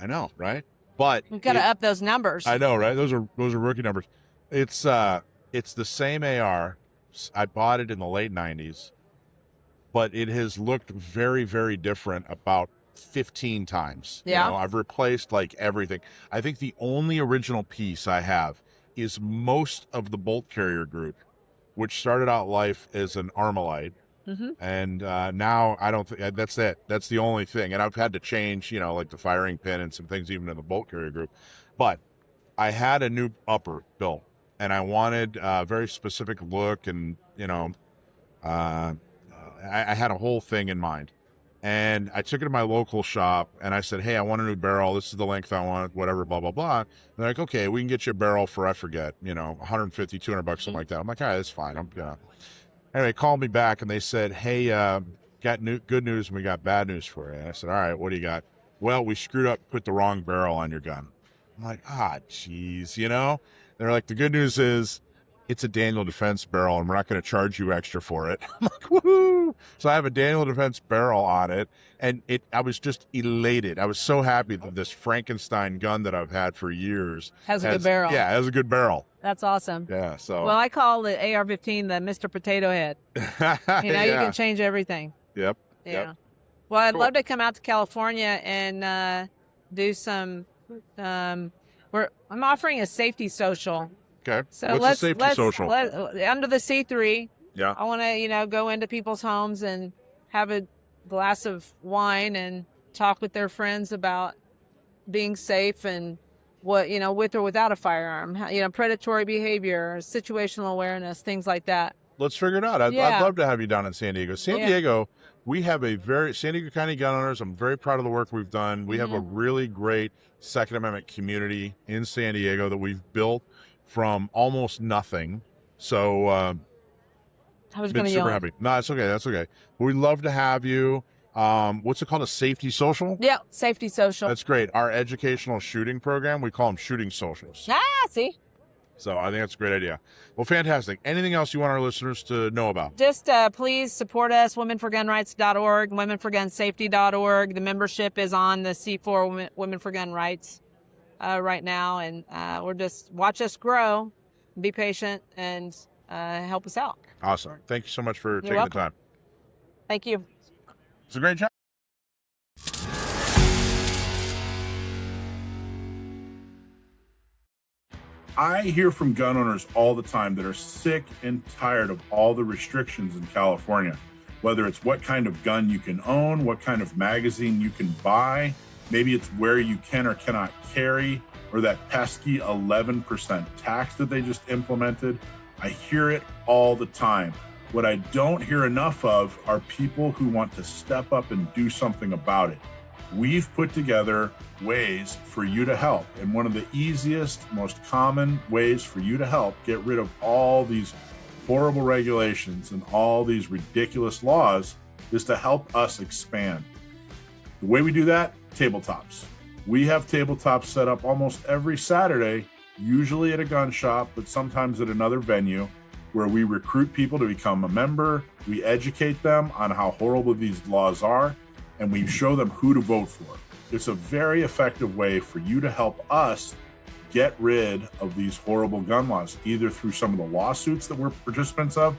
Speaker 8: I know, right? But
Speaker 15: we've got to up those numbers.
Speaker 8: I know, right? Those are rookie numbers. It's the same AR. I bought it in the late 90s, but it has looked very, very different about 15 times.
Speaker 15: Yeah.
Speaker 8: I've replaced like everything. I think the only original piece I have is most of the bolt carrier group, which started out life as an Armalite.
Speaker 15: Mm-hmm.
Speaker 8: And now I don't think that's it. That's the only thing. And I've had to change, like the firing pin and some things even in the bolt carrier group. But I had a new upper built, and I wanted a very specific look, and I had a whole thing in mind. And I took it to my local shop, and I said, hey, I want a new barrel. This is the length I want, whatever, blah, blah, blah. And they're like, okay, we can get you a barrel for, I forget, $150, $200, something like that. I'm like, all right, that's fine. Anyway, they called me back, and they said, hey, got good news, and we got bad news for you. And I said, all right, what do you got? Well, we screwed up, put the wrong barrel on your gun. I'm like, geez, They're like, the good news is it's a Daniel Defense barrel, and we're not going to charge you extra for it. I'm like, woohoo! So I have a Daniel Defense barrel on it, and I was just elated. I was so happy that this Frankenstein gun that I've had for years
Speaker 15: has a good barrel.
Speaker 8: Yeah, it has a good barrel.
Speaker 15: That's awesome.
Speaker 8: Yeah, so.
Speaker 15: Well, I call the AR-15 the Mr. Potato Head. You can change everything.
Speaker 8: Yep.
Speaker 15: Yeah.
Speaker 8: Yep.
Speaker 15: Well, I'd love to come out to California and do some. I'm offering a safety social.
Speaker 8: Okay.
Speaker 15: So
Speaker 8: what's the safety social?
Speaker 15: Under the C3.
Speaker 8: Yeah.
Speaker 15: I want to, go into people's homes and have a glass of wine and talk with their friends about being safe and what, with or without a firearm, predatory behavior, situational awareness, things like that.
Speaker 8: Let's figure it out. I'd love to have you down in San Diego. San Diego, we have San Diego County gun owners. I'm very proud of the work we've done. We have a really great Second Amendment community in San Diego that we've built from almost nothing. So,
Speaker 15: I was going to yell.
Speaker 8: Super happy. No, it's okay. That's okay. We'd love to have you. What's it called? A safety social?
Speaker 15: Yeah, safety social.
Speaker 8: That's great. Our educational shooting program, we call them shooting socials.
Speaker 15: See?
Speaker 8: So I think that's a great idea. Well, fantastic. Anything else you want our listeners to know about?
Speaker 15: Just please support us, womenforgunrights.org, womenforgunsafety.org. The membership is on the C4 Women for Gun Rights right now, and we're just watch us grow, be patient, and help us out.
Speaker 8: Awesome. Thank you so much for taking
Speaker 15: welcome.
Speaker 8: the time.
Speaker 15: Thank you.
Speaker 8: It's a great job. I hear from gun owners all the time that are sick and tired of all the restrictions in California, whether it's what kind of gun you can own, what kind of magazine you can buy, maybe it's where you can or cannot carry, or that pesky 11% tax that they just implemented. I hear it all the time. What I don't hear enough of are people who want to step up and do something about it. We've put together ways for you to help. And one of the easiest, most common ways for you to help get rid of all these horrible regulations and all these ridiculous laws is to help us expand. The way we do that, tabletops. We have tabletops set up almost every Saturday, usually at a gun shop, but sometimes at another venue, where we recruit people to become a member. We educate them on how horrible these laws are, and we show them who to vote for. It's a very effective way for you to help us get rid of these horrible gun laws, either through some of the lawsuits that we're participants of,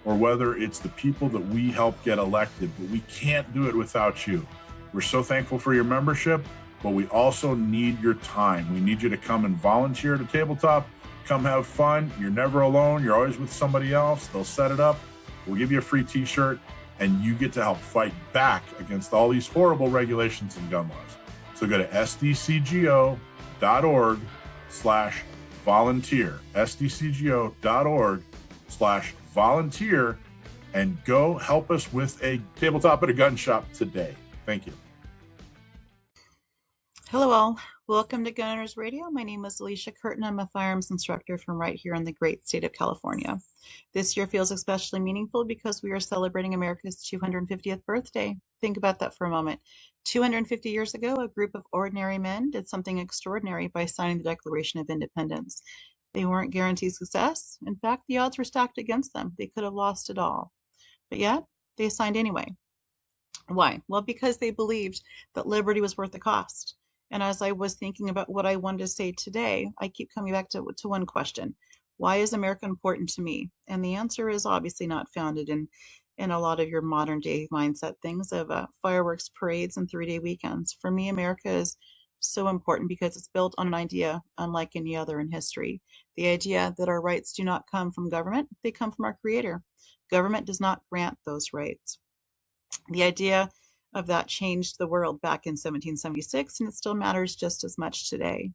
Speaker 8: or whether it's the people that we help get elected. But we can't do it without you. We're so thankful for your membership, but we also need your time. We need you to come and volunteer at a tabletop, come have fun. You're never alone. You're always with somebody else. They'll set it up. We'll give you a free t-shirt, and you get to help fight back against all these horrible regulations and gun laws. So go to sdcgo.org/volunteer, sdcgo.org/volunteer, and go help us with a tabletop at a gun shop today. Thank you.
Speaker 16: Hello all, welcome to Gun Owners Radio. My name is Alisha Curtin. I'm a firearms instructor from right here in the great state of California. This year feels especially meaningful because we are celebrating America's 250th birthday. Think about that for a moment. 250 years ago, a group of ordinary men did something extraordinary by signing the Declaration of Independence. They weren't guaranteed success. In fact, the odds were stacked against them. They could have lost it all. But yet, they signed anyway. Why? Well, because they believed that liberty was worth the cost. And as I was thinking about what I wanted to say today, I keep coming back to one question. Why is America important to me? And the answer is obviously not founded in a lot of your modern day mindset things of fireworks, parades, and 3-day weekends. For me, America is so important because it's built on an idea unlike any other in history. The idea that our rights do not come from government, they come from our Creator. Government does not grant those rights. The idea of that changed the world back in 1776, and it still matters just as much today.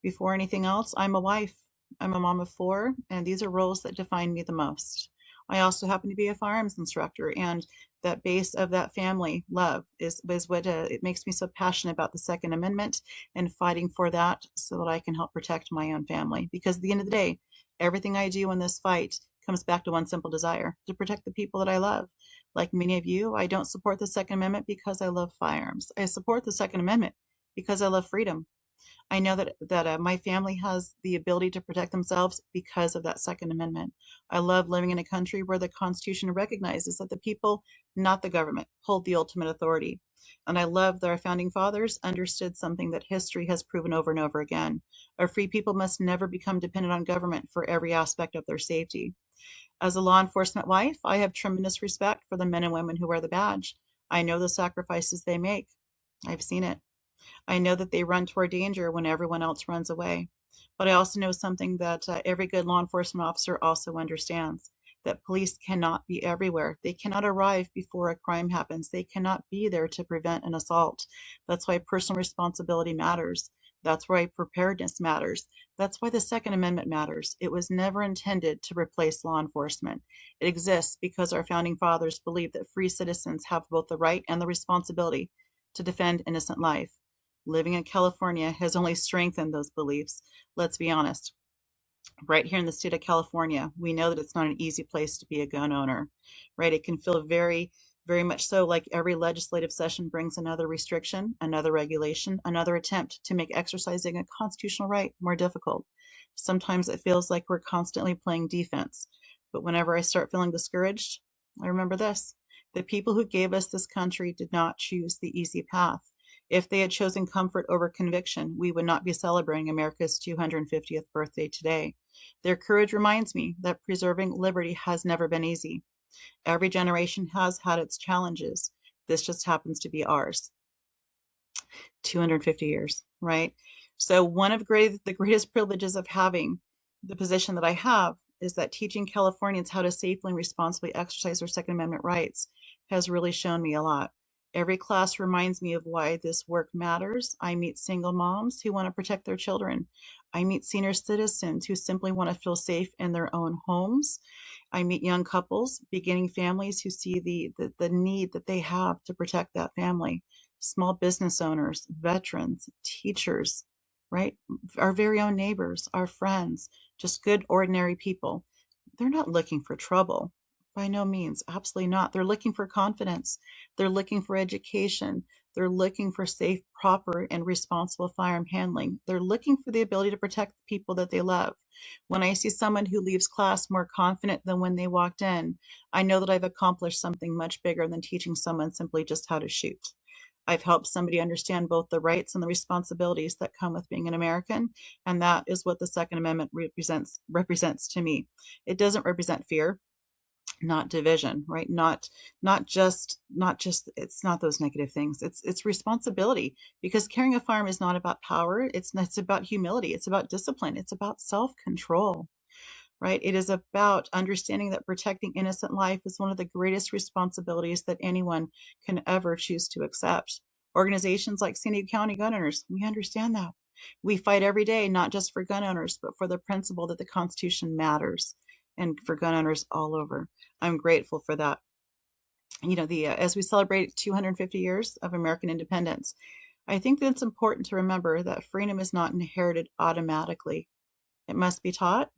Speaker 16: Before anything else, I'm a wife. I'm a mom of 4, and these are roles that define me the most. I also happen to be a firearms instructor, and that base of that family love is what it makes me so passionate about the Second Amendment and fighting for that so that I can help protect my own family. Because at the end of the day, everything I do in this fight comes back to one simple desire: to protect the people that I love. Like many of you, I don't support the Second Amendment because I love firearms. I support the Second Amendment because I love freedom. I know that my family has the ability to protect themselves because of that Second Amendment. I love living in a country where the Constitution recognizes that the people, not the government, hold the ultimate authority. And I love that our founding fathers understood something that history has proven over and over again. Our free people must never become dependent on government for every aspect of their safety. As a law enforcement wife, I have tremendous respect for the men and women who wear the badge. I know the sacrifices they make. I've seen it. I know that they run toward danger when everyone else runs away. But I also know something that every good law enforcement officer also understands, that police cannot be everywhere. They cannot arrive before a crime happens. They cannot be there to prevent an assault. That's why personal responsibility matters. That's why preparedness matters. That's why the Second Amendment matters. It was never intended to replace law enforcement. It exists because our founding fathers believed that free citizens have both the right and the responsibility to defend innocent life. Living in California has only strengthened those beliefs. Let's be honest. Right here in the state of California, we know that it's not an easy place to be a gun owner, right? It can feel very, very much so like every legislative session brings another restriction, another regulation, another attempt to make exercising a constitutional right more difficult. Sometimes it feels like we're constantly playing defense. But whenever I start feeling discouraged, I remember this. The people who gave us this country did not choose the easy path. If they had chosen comfort over conviction, we would not be celebrating America's 250th birthday today. Their courage reminds me that preserving liberty has never been easy. Every generation has had its challenges. This just happens to be ours. 250 years, right? So one of the greatest privileges of having the position that I have is that teaching Californians how to safely and responsibly exercise their Second Amendment rights has really shown me a lot. Every class reminds me of why this work matters. I meet single moms who want to protect their children. I meet senior citizens who simply want to feel safe in their own homes. I meet young couples, beginning families who see the need that they have to protect that family. Small business owners, veterans, teachers, right? Our very own neighbors, our friends, just good, ordinary people. They're not looking for trouble. By no means, absolutely not. They're looking for confidence. They're looking for education. They're looking for safe, proper, and responsible firearm handling. They're looking for the ability to protect the people that they love. When I see someone who leaves class more confident than when they walked in, I know that I've accomplished something much bigger than teaching someone simply just how to shoot. I've helped somebody understand both the rights and the responsibilities that come with being an American, and that is what the Second Amendment represents to me. It doesn't represent fear, not division, right? Not just it's not those negative things. It's responsibility, because carrying a firearm is not about power. It's about humility. It's about discipline. It's about self-control, right? It is about understanding that protecting innocent life is one of the greatest responsibilities that anyone can ever choose to accept. Organizations like San Diego County Gun Owners, we understand that. We fight every day, not just for gun owners, but for the principle that the Constitution matters, and for gun owners all over. I'm grateful for that. You know, as we celebrate 250 years of American independence, I think that it's important to remember that freedom is not inherited automatically. It must be taught,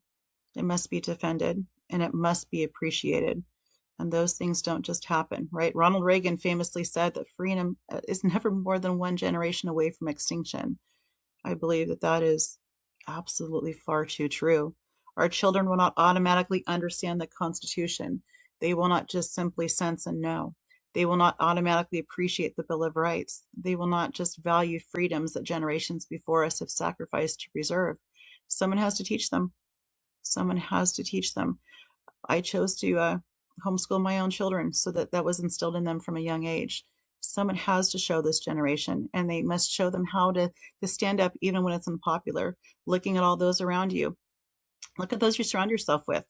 Speaker 16: it must be defended, and it must be appreciated. And those things don't just happen, right? Ronald Reagan famously said that freedom is never more than one generation away from extinction. I believe that that is absolutely far too true. Our children will not automatically understand the Constitution. They will not just simply sense and know. They will not automatically appreciate the Bill of Rights. They will not just value freedoms that generations before us have sacrificed to preserve. Someone has to teach them. Someone has to teach them. I chose to homeschool my own children so that that was instilled in them from a young age. Someone has to show this generation, and they must show them how to stand up even when it's unpopular. Looking at all those around you. Look at those you surround yourself with.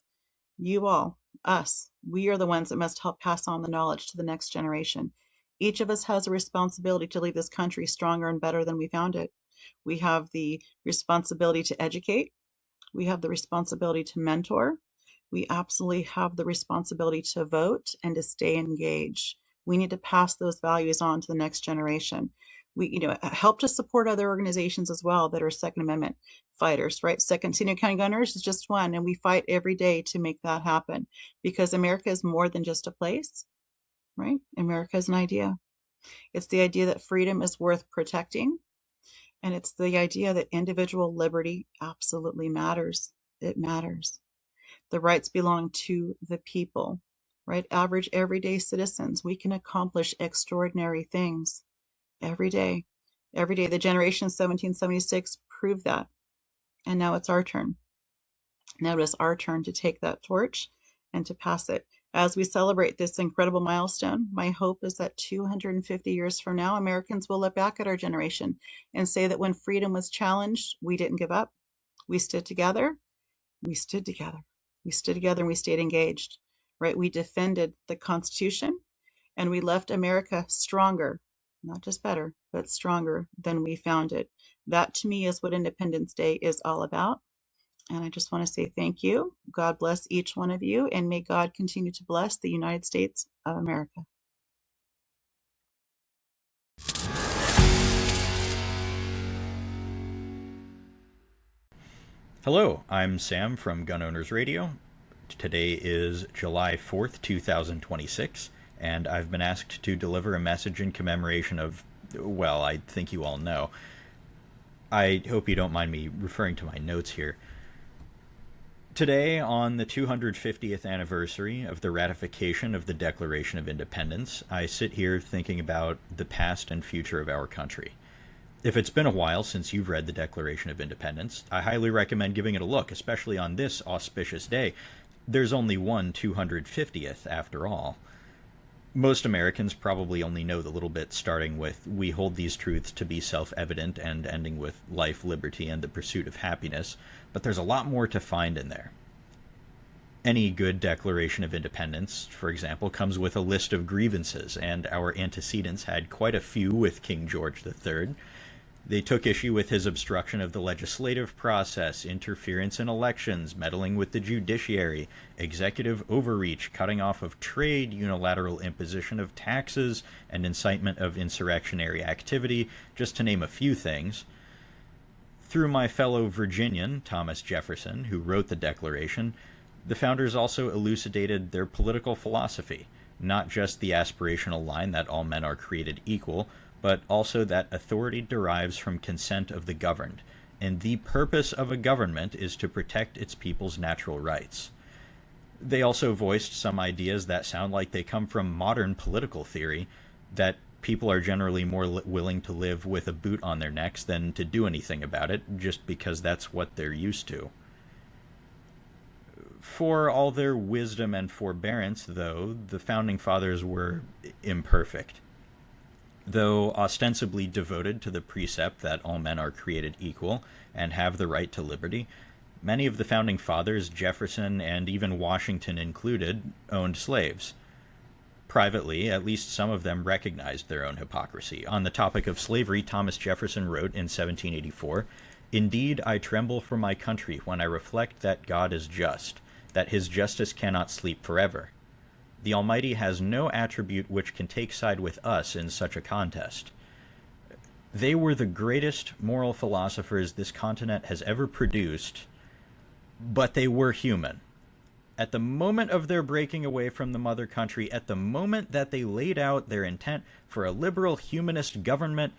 Speaker 16: You all, us, we are the ones that must help pass on the knowledge to the next generation. Each of us has a responsibility to leave this country stronger and better than we found it. We have the responsibility to educate. We have the responsibility to mentor. We absolutely have the responsibility to vote and to stay engaged. We need to pass those values on to the next generation. We, help to support other organizations as well that are Second Amendment fighters, right? San Diego County Gun Owners is just one, and we fight every day to make that happen, because America is more than just a place, right? America is an idea. It's the idea that freedom is worth protecting, and it's the idea that individual liberty absolutely matters. It matters. The rights belong to the people, right? Average, everyday citizens. We can accomplish extraordinary things every day. Every day. The generation of 1776 proved that. And now it's our turn. Now it is our turn to take that torch and to pass it. As we celebrate this incredible milestone, my hope is that 250 years from now, Americans will look back at our generation and say that when freedom was challenged, we didn't give up. We stood together. We stood together. We stood together and we stayed engaged, right? We defended the Constitution, and we left America stronger, not just better, but stronger than we found it. That to me is what Independence Day is all about. And I just want to say thank you. God bless each one of you, and may God continue to bless the United States of America.
Speaker 17: Hello, I'm Sam from Gun Owners Radio. Today is July 4th, 2026, and I've been asked to deliver a message in commemoration of, well, I think you all know. I hope you don't mind me referring to my notes here. Today, on the 250th anniversary of the ratification of the Declaration of Independence, I sit here thinking about the past and future of our country. If it's been a while since you've read the Declaration of Independence, I highly recommend giving it a look, especially on this auspicious day. There's only one 250th, after all. Most Americans probably only know the little bit starting with, "We hold these truths to be self-evident," and ending with "life, liberty, and the pursuit of happiness," but there's a lot more to find in there. Any good Declaration of Independence, for example, comes with a list of grievances, and our antecedents had quite a few with King George III. They took issue with his obstruction of the legislative process, interference in elections, meddling with the judiciary, executive overreach, cutting off of trade, unilateral imposition of taxes, and incitement of insurrectionary activity, just to name a few things. Through my fellow Virginian, Thomas Jefferson, who wrote the Declaration, The founders also elucidated their political philosophy, not just the aspirational line that all men are created equal, but also that authority derives from consent of the governed, and the purpose of a government is to protect its people's natural rights. They also voiced some ideas that sound like they come from modern political theory, that people are generally more willing to live with a boot on their necks than to do anything about it, just because that's what they're used to. For all their wisdom and forbearance, though, the Founding Fathers were imperfect. Though ostensibly devoted to the precept that all men are created equal and have the right to liberty, many of the Founding Fathers, Jefferson and even Washington included, owned slaves. Privately, at least some of them recognized their own hypocrisy. On the topic of slavery, Thomas Jefferson wrote in 1784, "Indeed, I tremble for my country when I reflect that God is just, that his justice cannot sleep forever. The Almighty has no attribute which can take side with us in such a contest." They were the greatest moral philosophers this continent has ever produced, but they were human. At the moment of their breaking away from the mother country, at the moment that they laid out their intent for a liberal humanist government,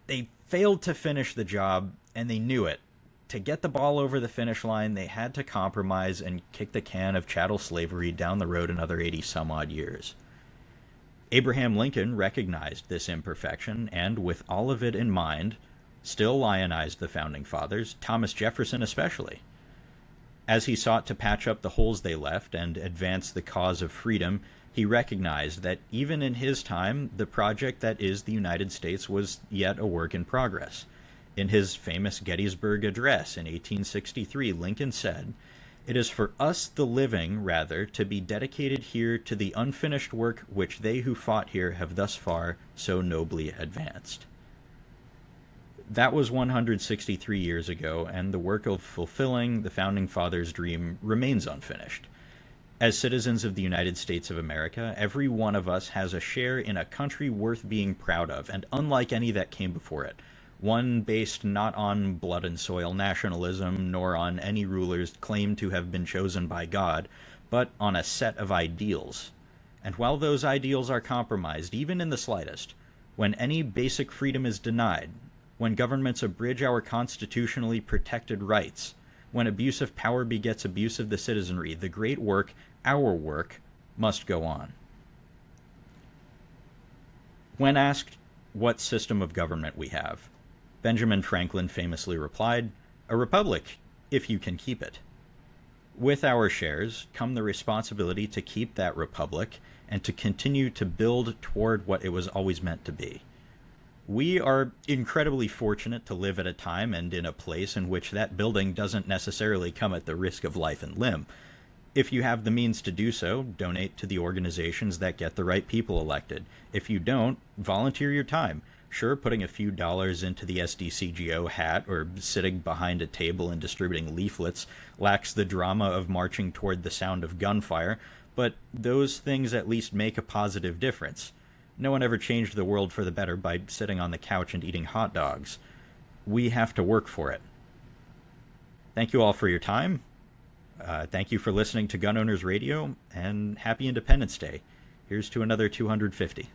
Speaker 17: they failed to finish the job, and they knew it. To get the ball over the finish line, they had to compromise and kick the can of chattel slavery down the road another 80-some-odd years. Abraham Lincoln recognized this imperfection, and with all of it in mind, still lionized the Founding Fathers, Thomas Jefferson especially. As he sought to patch up the holes they left and advance the cause of freedom, he recognized that even in his time, the project that is the United States was yet a work in progress. In his famous Gettysburg Address in 1863, Lincoln said, "It is for us the living, rather, to be dedicated here to the unfinished work which they who fought here have thus far so nobly advanced." That was 163 years ago, and the work of fulfilling the Founding Fathers' dream remains unfinished. As citizens of the United States of America, every one of us has a share in a country worth being proud of, and unlike any that came before it, one based not on blood and soil nationalism, nor on any rulers claimed to have been chosen by God, but on a set of ideals. And while those ideals are compromised, even in the slightest, when any basic freedom is denied, when governments abridge our constitutionally protected rights, when abuse of power begets abuse of the citizenry, the great work, our work, must go on. When asked what system of government we have, Benjamin Franklin famously replied, "A republic, if you can keep it." With our shares come the responsibility to keep that republic and to continue to build toward what it was always meant to be. We are incredibly fortunate to live at a time and in a place in which that building doesn't necessarily come at the risk of life and limb. If you have the means to do so, donate to the organizations that get the right people elected. If you don't, volunteer your time. Sure, putting a few dollars into the SDCGO hat or sitting behind a table and distributing leaflets lacks the drama of marching toward the sound of gunfire, but those things at least make a positive difference. No one ever changed the world for the better by sitting on the couch and eating hot dogs. We have to work for it. Thank you all for your time. Thank you for listening to Gun Owners Radio, and happy Independence Day. Here's to another 250.